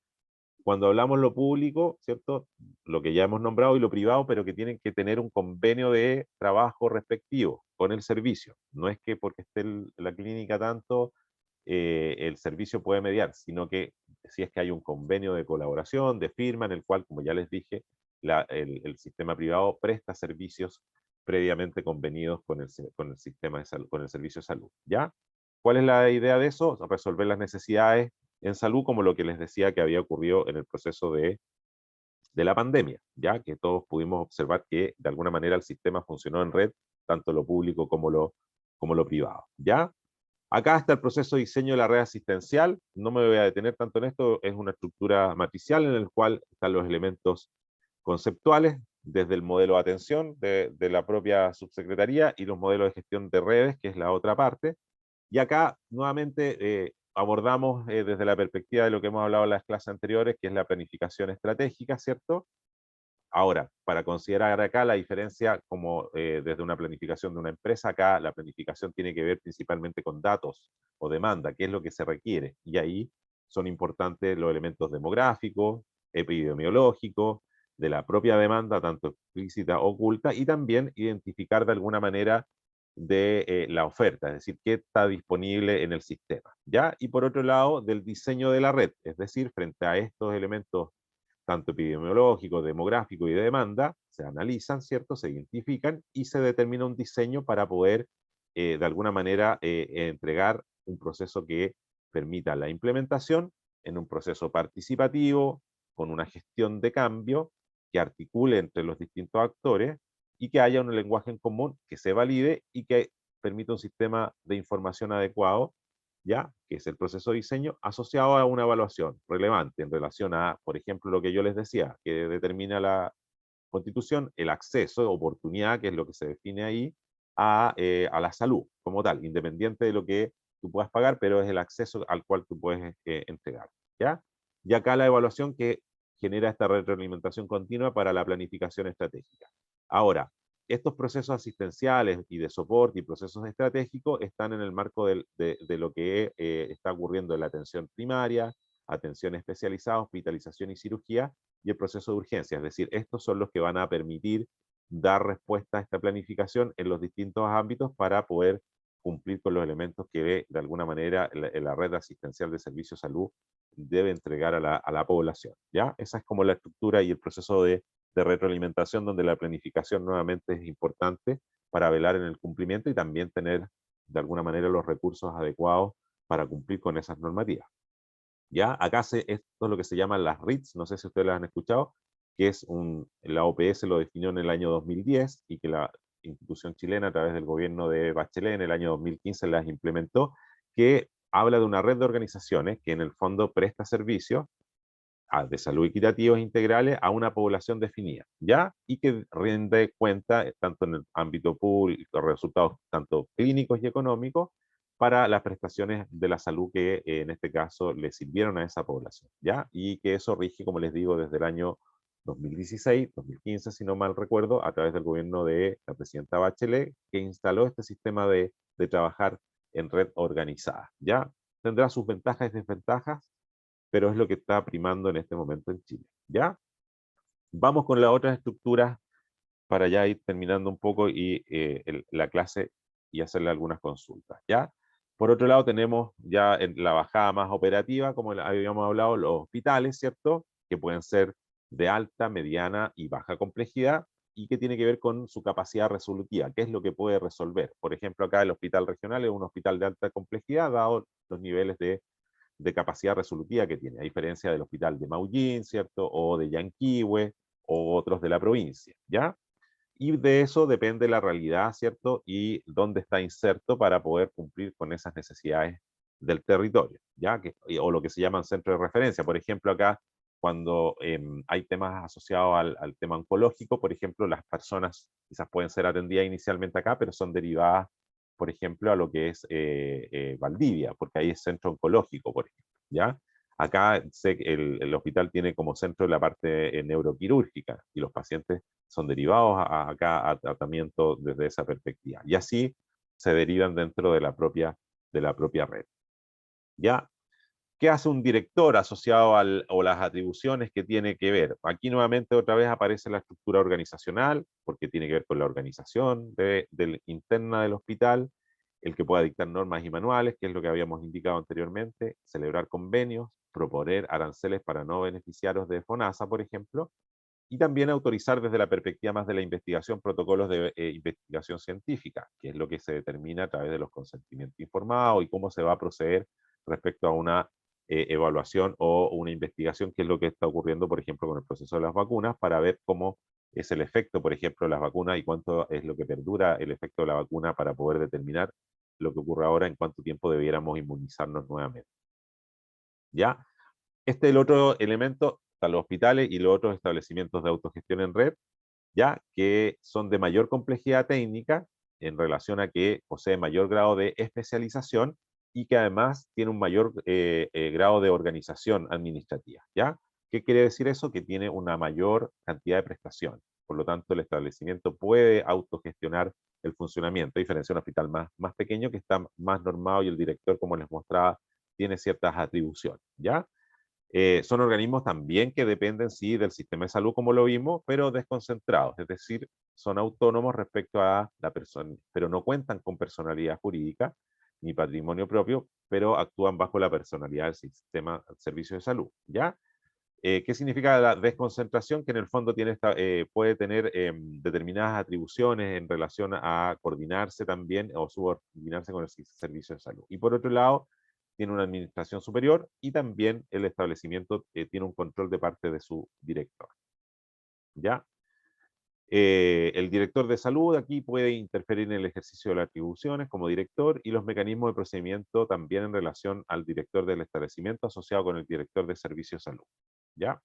Cuando hablamos lo público, ¿cierto? Lo que ya hemos nombrado, y lo privado, pero que tienen que tener un convenio de trabajo respectivo con el servicio. No es que porque esté la clínica tanto, el servicio puede mediar, sino que si es que hay un convenio de colaboración, de firma, en el cual, como ya les dije, el sistema privado presta servicios previamente convenidos con el sistema de salud, con el servicio de salud, ¿ya? ¿Cuál es la idea de eso? Resolver las necesidades en salud, como lo que les decía que había ocurrido en el proceso de la pandemia, ya que todos pudimos observar que de alguna manera el sistema funcionó en red, tanto lo público como lo privado, ¿ya? Acá está el proceso de diseño de la red asistencial. No me voy a detener tanto en esto, es una estructura matricial en el cual están los elementos conceptuales, desde el modelo de atención de la propia subsecretaría y los modelos de gestión de redes, que es la otra parte. Y acá, nuevamente, abordamos desde la perspectiva de lo que hemos hablado en las clases anteriores, que es la planificación estratégica, ¿cierto? Ahora, para considerar acá la diferencia como desde una planificación de una empresa, acá la planificación tiene que ver principalmente con datos o demanda, qué es lo que se requiere. Y ahí son importantes los elementos demográficos, epidemiológicos, de la propia demanda, tanto explícita o oculta, y también identificar de alguna manera de la oferta, es decir, qué está disponible en el sistema, ¿ya? Y por otro lado, del diseño de la red, es decir, frente a estos elementos tanto epidemiológico, demográfico y de demanda, se analizan, ¿cierto? Se identifican y se determina un diseño para poder, de alguna manera, entregar un proceso que permita la implementación en un proceso participativo, con una gestión de cambio, que articule entre los distintos actores y que haya un lenguaje en común que se valide y que permita un sistema de información adecuado, ¿ya? Que es el proceso de diseño asociado a una evaluación relevante en relación a, por ejemplo, lo que yo les decía, que determina la Constitución, el acceso, oportunidad, que es lo que se define ahí, a la salud como tal, independiente de lo que tú puedas pagar, pero es el acceso al cual tú puedes entregar, ¿ya? Y acá la evaluación que genera esta retroalimentación continua para la planificación estratégica. Ahora, estos procesos asistenciales y de soporte y procesos estratégicos están en el marco de lo que está ocurriendo en la atención primaria, atención especializada, hospitalización y cirugía, y el proceso de urgencia. Es decir, estos son los que van a permitir dar respuesta a esta planificación en los distintos ámbitos para poder cumplir con los elementos que de alguna manera la red asistencial de servicios de salud debe entregar a la población, ¿ya? Esa es como la estructura y el proceso de retroalimentación, donde la planificación nuevamente es importante para velar en el cumplimiento y también tener de alguna manera los recursos adecuados para cumplir con esas normativas. ¿Ya? Acá esto es lo que se llaman las RITs, no sé si ustedes las han escuchado, que es la OPS lo definió en el año 2010 y que institución chilena a través del gobierno de Bachelet en el año 2015 las implementó, que habla de una red de organizaciones que en el fondo presta servicios de salud equitativos e integrales a una población definida, ¿ya? Y que rinde cuenta, tanto en el ámbito público, resultados tanto clínicos y económicos, para las prestaciones de la salud que en este caso le sirvieron a esa población, ¿ya? Y que eso rige, como les digo, desde el año 2016, 2015, si no mal recuerdo, a través del gobierno de la presidenta Bachelet, que instaló este sistema de trabajar en red organizada, ¿ya? Tendrá sus ventajas y desventajas, pero es lo que está primando en este momento en Chile, ¿ya? Vamos con las otras estructuras para ya ir terminando un poco y la clase y hacerle algunas consultas, ¿ya? Por otro lado, tenemos ya en la bajada más operativa, como habíamos hablado, los hospitales, ¿cierto? Que pueden ser de alta, mediana y baja complejidad, y que tiene que ver con su capacidad resolutiva, qué es lo que puede resolver. Por ejemplo, acá el hospital regional es un hospital de alta complejidad, dado los niveles de capacidad resolutiva que tiene, a diferencia del hospital de Maullín, ¿cierto? O de Yanquihue, o otros de la provincia, ¿ya? Y de eso depende la realidad, ¿cierto? Y dónde está inserto para poder cumplir con esas necesidades del territorio, ¿ya? O lo que se llaman centros de referencia. Por ejemplo, acá, cuando hay temas asociados al tema oncológico, por ejemplo, las personas quizás pueden ser atendidas inicialmente acá, pero son derivadas, por ejemplo, a lo que es Valdivia, porque ahí es centro oncológico, por ejemplo, ¿ya? Acá sé que el hospital tiene como centro la parte neuroquirúrgica y los pacientes son derivados acá a tratamiento desde esa perspectiva. Y así se derivan dentro de la propia red. ¿Ya? ¿Qué hace un director asociado o las atribuciones que tiene que ver? Aquí nuevamente otra vez aparece la estructura organizacional, porque tiene que ver con la organización interna del hospital, el que pueda dictar normas y manuales, que es lo que habíamos indicado anteriormente, celebrar convenios, proponer aranceles para no beneficiarios de FONASA, por ejemplo, y también autorizar desde la perspectiva más de la investigación protocolos de investigación científica, que es lo que se determina a través de los consentimientos informados y cómo se va a proceder respecto a una evaluación o una investigación, que es lo que está ocurriendo, por ejemplo, con el proceso de las vacunas, para ver cómo es el efecto, por ejemplo, de las vacunas y cuánto es lo que perdura el efecto de la vacuna para poder determinar lo que ocurre ahora, en cuánto tiempo debiéramos inmunizarnos nuevamente. ¿Ya? Este es el otro elemento, están los hospitales y los otros establecimientos de autogestión en red, ya que son de mayor complejidad técnica en relación a que posee mayor grado de especialización y que además tiene un mayor grado de organización administrativa, ¿ya? ¿Qué quiere decir eso? Que tiene una mayor cantidad de prestaciones. Por lo tanto, el establecimiento puede autogestionar el funcionamiento, a diferencia de un hospital más pequeño que está más normado y el director, como les mostraba, tiene ciertas atribuciones, ¿ya? Son organismos también que dependen, sí, del sistema de salud, como lo vimos, pero desconcentrados, es decir, son autónomos respecto a la persona, pero no cuentan con personalidad jurídica ni patrimonio propio, pero actúan bajo la personalidad del sistema del servicio de salud, ¿ya? ¿Qué significa la desconcentración? Que en el fondo puede tener determinadas atribuciones en relación a coordinarse también o subordinarse con el servicio de salud. Y por otro lado, tiene una administración superior y también el establecimiento tiene un control de parte de su director. ¿Ya? El director de salud aquí puede interferir en el ejercicio de las atribuciones como director y los mecanismos de procedimiento también en relación al director del establecimiento asociado con el director de servicio de salud. ¿Ya?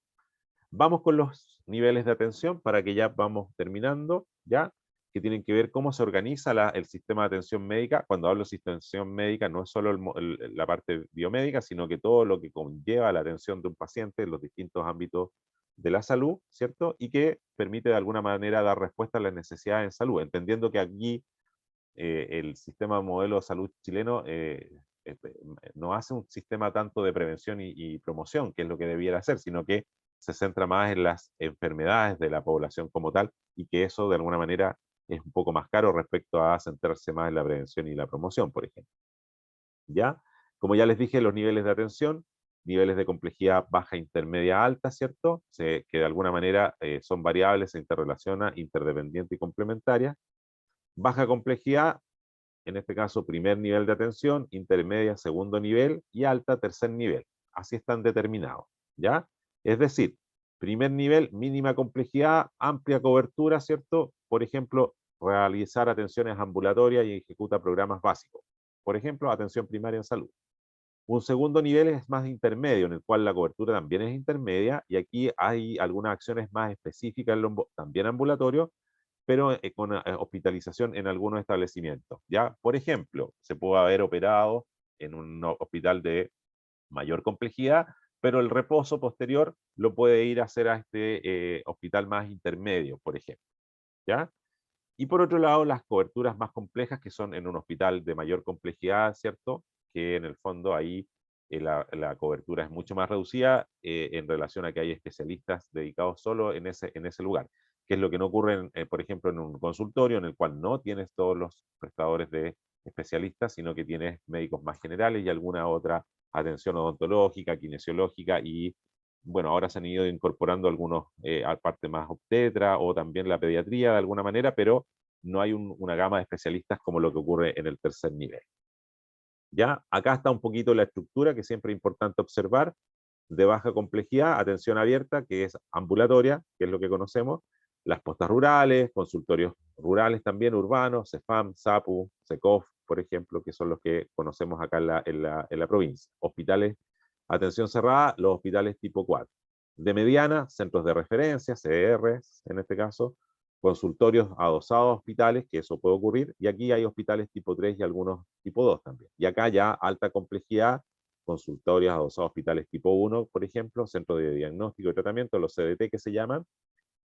Vamos con los niveles de atención para que ya vamos terminando, ¿ya? Que tienen que ver cómo se organiza el sistema de atención médica. Cuando hablo de sistema de atención médica, no es solo la parte biomédica, sino que todo lo que conlleva la atención de un paciente en los distintos ámbitos de la salud, ¿cierto? Y que permite de alguna manera dar respuesta a las necesidades en salud, entendiendo que aquí el sistema modelo de salud chileno no hace un sistema tanto de prevención y promoción, que es lo que debiera hacer, sino que se centra más en las enfermedades de la población como tal, y que eso de alguna manera es un poco más caro respecto a centrarse más en la prevención y la promoción, por ejemplo. ¿Ya? Como ya les dije, los niveles de atención, niveles de complejidad baja, intermedia, alta, ¿cierto? Que de alguna manera son variables, se interrelacionan, interdependientes y complementarias. Baja complejidad, en este caso, primer nivel de atención, intermedia, segundo nivel, y alta, tercer nivel. Así están determinados, ¿ya? Es decir, primer nivel, mínima complejidad, amplia cobertura, ¿cierto? Por ejemplo, realizar atenciones ambulatorias y ejecuta programas básicos. Por ejemplo, atención primaria en salud. Un segundo nivel es más intermedio, en el cual la cobertura también es intermedia, y aquí hay algunas acciones más específicas, también ambulatorio, pero con hospitalización en algunos establecimientos. ¿Ya? Por ejemplo, se puede haber operado en un hospital de mayor complejidad, pero el reposo posterior lo puede ir a hacer a este hospital más intermedio, por ejemplo. ¿Ya? Y por otro lado, las coberturas más complejas, que son en un hospital de mayor complejidad, ¿cierto? Que en el fondo ahí la cobertura es mucho más reducida en relación a que hay especialistas dedicados solo en ese lugar, que es lo que no ocurre, por ejemplo, en un consultorio en el cual no tienes todos los prestadores de especialistas, sino que tienes médicos más generales y alguna otra atención odontológica, kinesiológica y bueno, ahora se han ido incorporando algunos a parte más obstetra o también la pediatría de alguna manera, pero no hay una gama de especialistas como lo que ocurre en el tercer nivel. Ya, acá está un poquito la estructura que siempre es importante observar, de baja complejidad, atención abierta, que es ambulatoria, que es lo que conocemos, las postas rurales, consultorios rurales también, urbanos, CEFAM, SAPU, SECOF, por ejemplo, que son los que conocemos acá en la provincia. Hospitales, atención cerrada, los hospitales tipo 4. De mediana, centros de referencia, CDRs en este caso, consultorios adosados a hospitales, que eso puede ocurrir, y aquí hay hospitales tipo 3 y algunos tipo 2 también. Y acá ya alta complejidad, consultorios adosados a hospitales tipo 1, por ejemplo, centros de diagnóstico y tratamiento, los CDT que se llaman,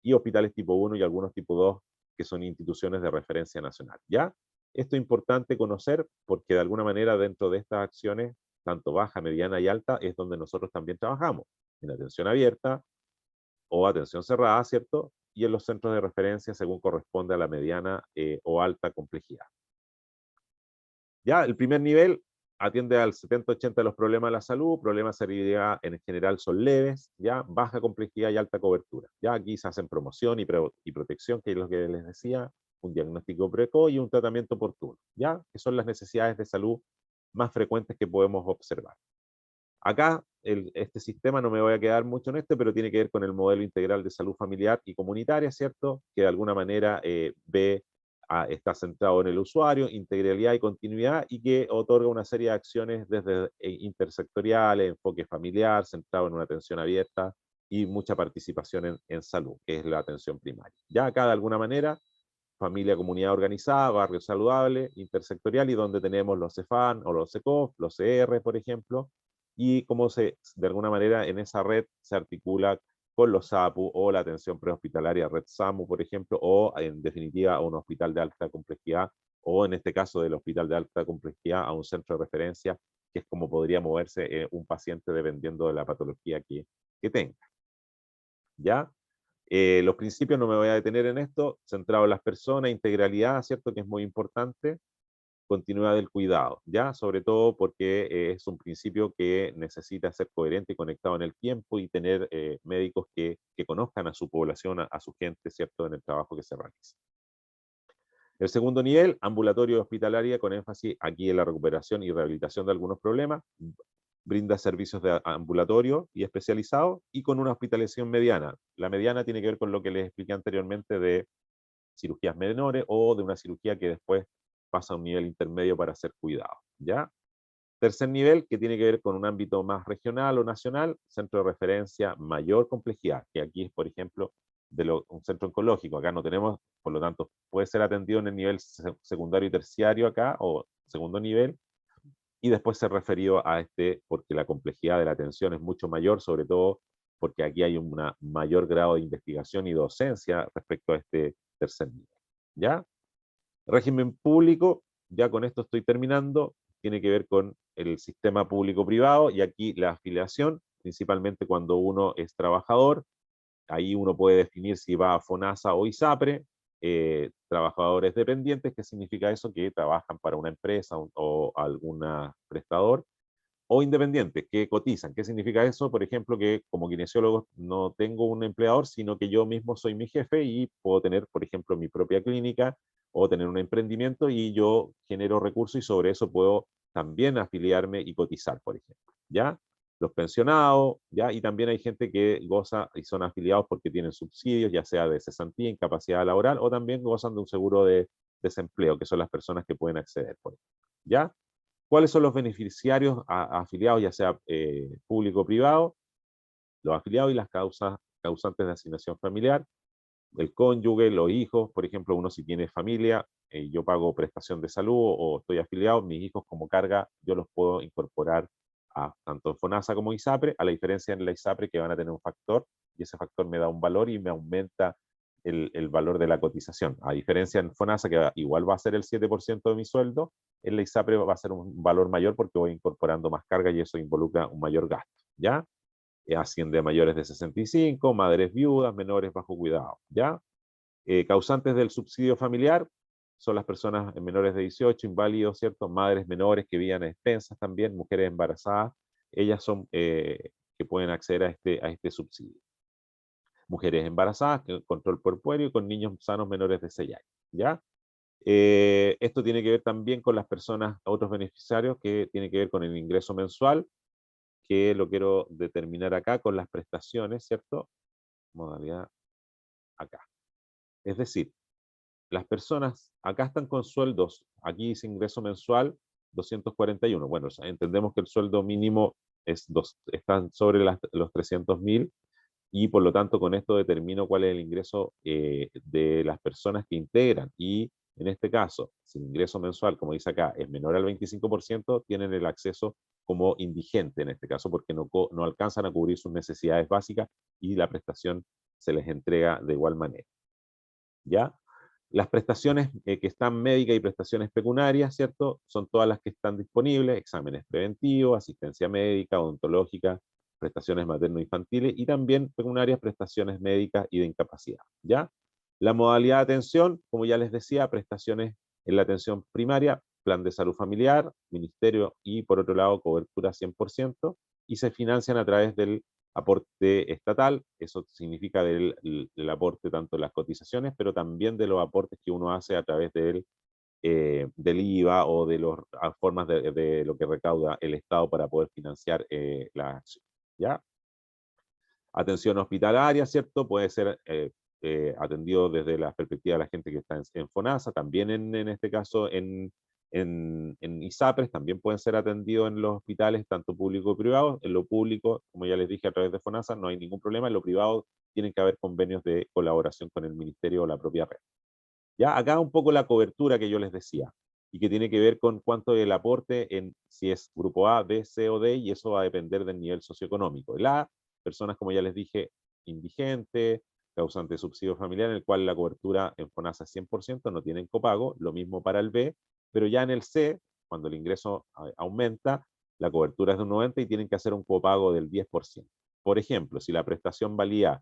y hospitales tipo 1 y algunos tipo 2, que son instituciones de referencia nacional. ¿Ya? Esto es importante conocer porque de alguna manera dentro de estas acciones, tanto baja, mediana y alta, es donde nosotros también trabajamos, en atención abierta o atención cerrada, ¿cierto? Y en los centros de referencia según corresponde a la mediana o alta complejidad. Ya, el primer nivel atiende al 70-80 de los problemas de la salud, problemas de heredidad en general son leves, ya, baja complejidad y alta cobertura. Ya aquí se hacen promoción y protección, que es lo que les decía, un diagnóstico precoz y un tratamiento oportuno, ya, que son las necesidades de salud más frecuentes que podemos observar. Acá, este sistema, no me voy a quedar mucho en este, pero tiene que ver con el modelo integral de salud familiar y comunitaria, ¿cierto? Que de alguna manera está centrado en el usuario, integralidad y continuidad, y que otorga una serie de acciones desde intersectoriales, enfoque familiar, centrado en una atención abierta y mucha participación en salud, que es la atención primaria. Ya acá, de alguna manera, familia, comunidad organizada, barrio saludable, intersectorial, y donde tenemos los CEFAN o los CECOF, los CR, por ejemplo, y cómo de alguna manera en esa red se articula con los SAPU o la atención prehospitalaria Red SAMU, por ejemplo, o en definitiva a un hospital de alta complejidad, o en este caso del hospital de alta complejidad a un centro de referencia, que es como podría moverse un paciente dependiendo de la patología que tenga. ¿Ya? Los principios, no me voy a detener en esto, centrado en las personas, integralidad, ¿cierto? Que es muy importante, continuidad del cuidado, ¿ya? Sobre todo porque es un principio que necesita ser coherente y conectado en el tiempo y tener médicos que conozcan a su población, a su gente, ¿cierto? En el trabajo que se realiza. El segundo nivel, ambulatorio y hospitalaria, con énfasis aquí en la recuperación y rehabilitación de algunos problemas, brinda servicios de ambulatorio y especializado y con una hospitalización mediana. La mediana tiene que ver con lo que les expliqué anteriormente de cirugías menores o de una cirugía que después pasa a un nivel intermedio para ser cuidado, ¿ya? Tercer nivel, que tiene que ver con un ámbito más regional o nacional, centro de referencia mayor complejidad, que aquí es, por ejemplo, un centro oncológico. Acá no tenemos, por lo tanto, puede ser atendido en el nivel secundario y terciario acá, o segundo nivel, y después ser referido a porque la complejidad de la atención es mucho mayor, sobre todo porque aquí hay un mayor grado de investigación y docencia respecto a este tercer nivel, ¿ya? Régimen público, ya con esto estoy terminando, tiene que ver con el sistema público-privado, y aquí la afiliación, principalmente cuando uno es trabajador, ahí uno puede definir si va a FONASA o ISAPRE, trabajadores dependientes, ¿qué significa eso? Que trabajan para una empresa o algún prestador, o independientes, que cotizan. ¿Qué significa eso? Por ejemplo, que como kinesiólogo no tengo un empleador, sino que yo mismo soy mi jefe y puedo tener, por ejemplo, mi propia clínica o tener un emprendimiento y yo genero recursos y sobre eso puedo también afiliarme y cotizar, por ejemplo. ¿Ya? los pensionados, ¿ya? Y también hay gente que goza y son afiliados porque tienen subsidios, ya sea de cesantía, incapacidad laboral, o también gozan de un seguro de desempleo, que son las personas que pueden acceder, por ejemplo, ¿ya? ¿Cuáles son los beneficiarios afiliados, ya sea público o privado? Los afiliados y las causantes de asignación familiar, el cónyuge, los hijos, por ejemplo, uno si tiene familia, yo pago prestación de salud o estoy afiliado, mis hijos como carga, yo los puedo incorporar a tanto en FONASA como ISAPRE, a la diferencia en la ISAPRE que van a tener un factor, y ese factor me da un valor y me aumenta el valor de la cotización. A diferencia en FONASA, que igual va a ser el 7% de mi sueldo, en la ISAPRE va a ser un valor mayor porque voy incorporando más carga y eso involucra un mayor gasto, ¿ya? Asciende a mayores de 65, madres viudas, menores bajo cuidado, ¿ya? Causantes del subsidio familiar son las personas menores de 18, inválidos, ¿cierto? Madres menores que vivan a expensas también, mujeres embarazadas, ellas son que pueden acceder a este subsidio. Mujeres embarazadas, control corpóreo, con niños sanos menores de 6 años, ¿ya? Esto tiene que ver también con las personas, otros beneficiarios, que tiene que ver con el ingreso mensual, que lo quiero determinar acá con las prestaciones, ¿cierto? Modalidad acá. Es decir, las personas acá están con sueldos, aquí dice ingreso mensual 241. Bueno, entendemos que el sueldo mínimo están sobre los 300.000 y por lo tanto con esto determino cuál es el ingreso de las personas que integran. Y en este caso, si el ingreso mensual, como dice acá, es menor al 25%, tienen el acceso como indigente en este caso, porque no alcanzan a cubrir sus necesidades básicas y la prestación se les entrega de igual manera. ¿Ya? Las prestaciones que están médicas y prestaciones pecuniarias, ¿cierto? Son todas las que están disponibles, exámenes preventivos, asistencia médica, odontológica, prestaciones materno-infantiles y también pecuniarias, prestaciones médicas y de incapacidad, ¿ya? La modalidad de atención, como ya les decía, prestaciones en la atención primaria, plan de salud familiar, ministerio y por otro lado cobertura 100% y se financian a través del aporte estatal, eso significa del aporte tanto de las cotizaciones, pero también de los aportes que uno hace a través del IVA o de las formas de lo que recauda el Estado para poder financiar la acción, ¿ya? Atención hospitalaria, ¿cierto? Puede ser atendido desde la perspectiva de la gente que está en FONASA, también en este caso en ISAPRES, también pueden ser atendidos en los hospitales, tanto públicos y privados. En lo público, como ya les dije, a través de FONASA no hay ningún problema. En lo privado tienen que haber convenios de colaboración con el ministerio o la propia red. Ya acá un poco la cobertura que yo les decía, y que tiene que ver con cuánto es el aporte en si es grupo A, B, C o D, y eso va a depender del nivel socioeconómico. El A, personas como ya les dije, indigentes, causante de subsidio familiar, en el cual la cobertura en FONASA es 100%, no tienen copago, lo mismo para el B, pero ya en el C, cuando el ingreso aumenta, la cobertura es de un 90% y tienen que hacer un copago del 10%. Por ejemplo, si la prestación valía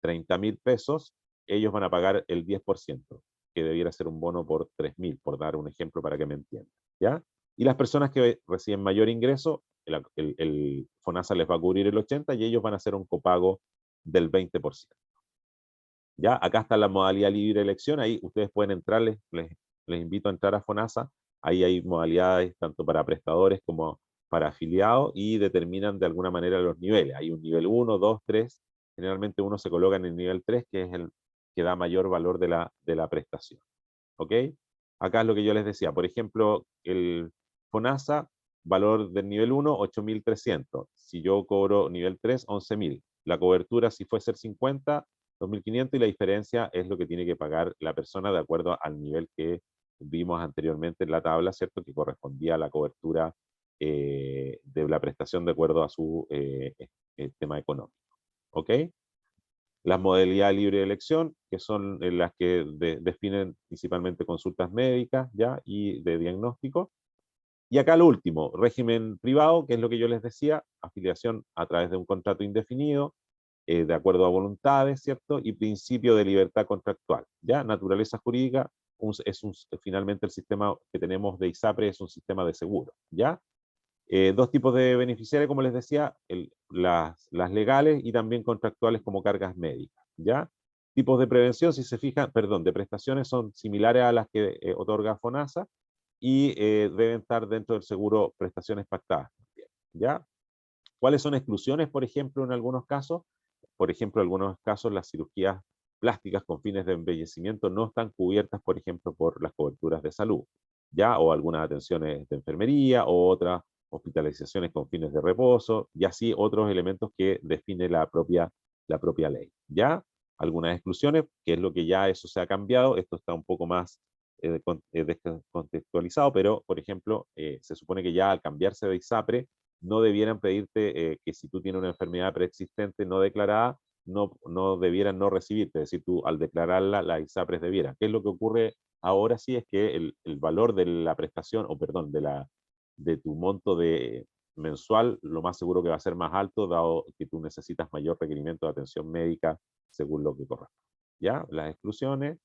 30.000 pesos, ellos van a pagar el 10%, que debiera ser un bono por 3.000, por dar un ejemplo para que me entiendan, ¿ya? Y las personas que reciben mayor ingreso, el FONASA les va a cubrir el 80% y ellos van a hacer un copago del 20%. ¿Ya? Acá está la modalidad libre elección, ahí ustedes pueden entrar, les invito a entrar a FONASA, ahí hay modalidades tanto para prestadores como para afiliados y determinan de alguna manera los niveles. Hay un nivel 1, 2, 3, generalmente uno se coloca en el nivel 3, que es el que da mayor valor de la prestación. ¿Ok? Acá es lo que yo les decía, por ejemplo, el FONASA, valor del nivel 1, 8.300. Si yo cobro nivel 3, 11.000. La cobertura, si fuese el 50, 2.500, y la diferencia es lo que tiene que pagar la persona de acuerdo al nivel que vimos anteriormente en la tabla, ¿cierto? Que correspondía a la cobertura de la prestación de acuerdo a su tema económico. ¿Ok? Las modalidades libre de elección, que son las que definen principalmente consultas médicas, ¿ya? Y de diagnóstico. Y acá lo último, régimen privado, que es lo que yo les decía, afiliación a través de un contrato indefinido, de acuerdo a voluntades, ¿cierto? Y principio de libertad contractual, ¿ya? Naturaleza jurídica, finalmente el sistema que tenemos de ISAPRE es un sistema de seguro, ¿ya? Dos tipos de beneficiarios, como les decía, las legales y también contractuales como cargas médicas, ¿ya? Tipos de prevención, si se fijan, perdón, de prestaciones son similares a las que otorga FONASA y deben estar dentro del seguro prestaciones pactadas, ¿ya? ¿Cuáles son exclusiones, por ejemplo, en algunos casos? Por ejemplo, en algunos casos las cirugías plásticas con fines de embellecimiento no están cubiertas, por ejemplo, por las coberturas de salud, ¿ya? O algunas atenciones de enfermería o otras hospitalizaciones con fines de reposo, y así otros elementos que define la propia ley, ¿ya? Algunas exclusiones, que es lo que ya eso se ha cambiado, esto está un poco más descontextualizado, pero, por ejemplo, se supone que ya al cambiarse de ISAPRE, no debieran pedirte que si tú tienes una enfermedad preexistente no declarada, no debieran no recibirte, es decir, tú al declararla, las ISAPRES debieran. ¿Qué es lo que ocurre ahora? Sí es que el valor de la prestación, o perdón, de tu monto mensual, lo más seguro que va a ser más alto, dado que tú necesitas mayor requerimiento de atención médica según lo que corresponde. ¿Ya? Las exclusiones,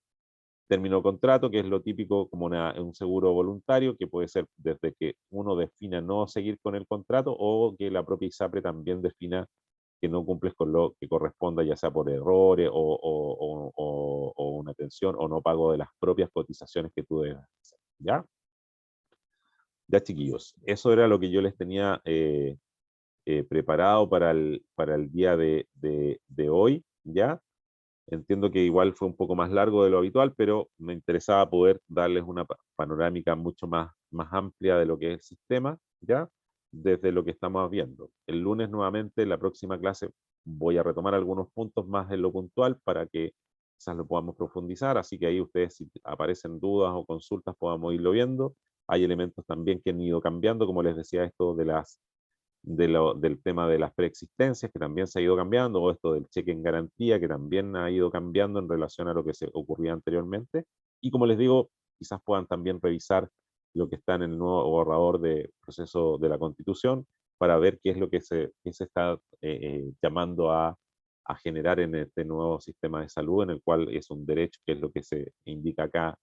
término de contrato, que es lo típico como un seguro voluntario, que puede ser desde que uno defina no seguir con el contrato o que la propia ISAPRE también defina que no cumples con lo que corresponda, ya sea por errores o una atención o no pago de las propias cotizaciones que tú debes hacer. ¿Ya? Ya, chiquillos, eso era lo que yo les tenía preparado para el día de hoy, ¿ya? Entiendo que igual fue un poco más largo de lo habitual, pero me interesaba poder darles una panorámica mucho más amplia de lo que es el sistema, ¿ya? Desde lo que estamos viendo. El lunes nuevamente, en la próxima clase, voy a retomar algunos puntos más en lo puntual para que quizás lo podamos profundizar, así que ahí ustedes, si aparecen dudas o consultas, podamos irlo viendo. Hay elementos también que han ido cambiando, como les decía, esto del tema de las preexistencias, que también se ha ido cambiando, o esto del cheque en garantía, que también ha ido cambiando en relación a lo que se ocurría anteriormente. Y como les digo, quizás puedan también revisar lo que está en el nuevo borrador de proceso de la Constitución para ver qué es lo que se está llamando a generar en este nuevo sistema de salud, en el cual es un derecho, que es lo que se indica acá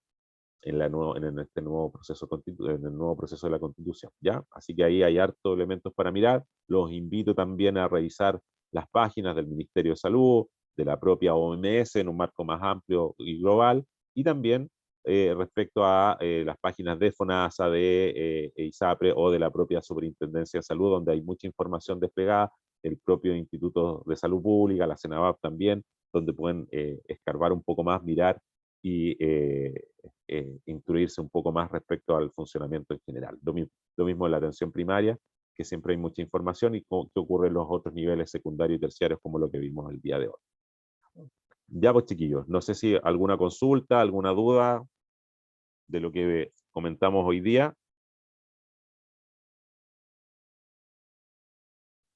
en este nuevo proceso en el nuevo proceso de la Constitución, ¿ya? Así que ahí hay hartos elementos para mirar. Los invito también a revisar las páginas del Ministerio de Salud, de la propia OMS en un marco más amplio y global, y también respecto a las páginas de FONASA, de ISAPRE o de la propia Superintendencia de Salud, donde hay mucha información desplegada, el propio Instituto de Salud Pública, la CENAVAP también, donde pueden escarbar un poco más, mirar y instruirse un poco más respecto al funcionamiento en general. Lo mismo en la atención primaria, que siempre hay mucha información, y qué ocurre en los otros niveles secundarios y terciarios, como lo que vimos el día de hoy. Ya pues, chiquillos, no sé si alguna consulta, alguna duda de lo que comentamos hoy día.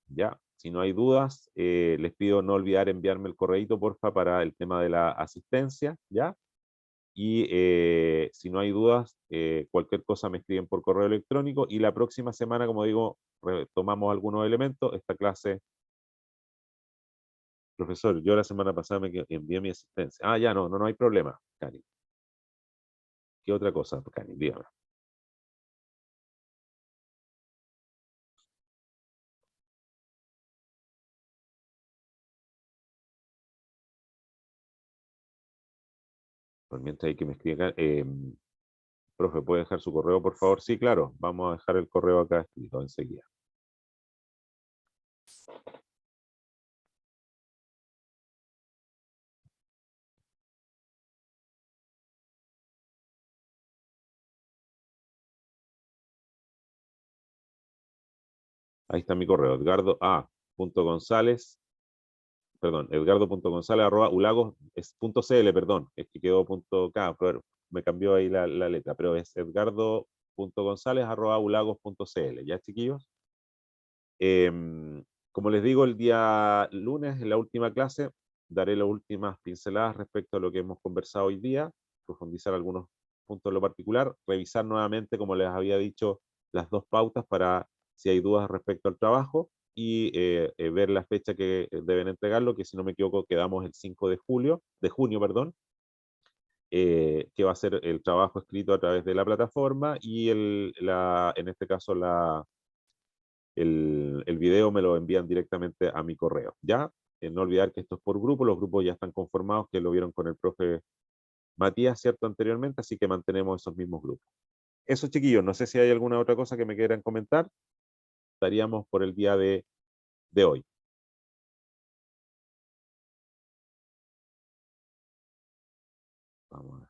Ya, si no hay dudas, les pido no olvidar enviarme el correíto, porfa, para el tema de la asistencia, ¿ya? Y si no hay dudas, cualquier cosa me escriben por correo electrónico, y la próxima semana, como digo, retomamos algunos elementos. Esta clase, profesor, yo la semana pasada me envié mi asistencia. Ah, ya, no hay problema, Cani. ¿Qué otra cosa, Cani? Dígame. Por mientras hay que me escriba, profe, ¿puede dejar su correo, por favor? Sí, claro, vamos a dejar el correo acá escrito enseguida. Ahí está mi correo, edgardo.gonzález, es .cl, perdón, es que quedó .k, pero me cambió ahí la letra, pero es edgardo.gonzález@ulagos.cl, ¿ya, chiquillos? Como les digo, el día lunes, en la última clase, daré las últimas pinceladas respecto a lo que hemos conversado hoy día, profundizar algunos puntos en lo particular, revisar nuevamente, como les había dicho, las dos pautas para si hay dudas respecto al trabajo, y ver la fecha que deben entregarlo, que si no me equivoco quedamos el 5 de junio, perdón, que va a ser el trabajo escrito a través de la plataforma, y en este caso el video me lo envían directamente a mi correo, ¿ya? No olvidar que esto es por grupo, los grupos ya están conformados, que lo vieron con el profe Matías, ¿cierto? Anteriormente, así que mantenemos esos mismos grupos. Eso, chiquillos, no sé si hay alguna otra cosa que me quieran comentar. Estaríamos por el día de hoy. Vamos a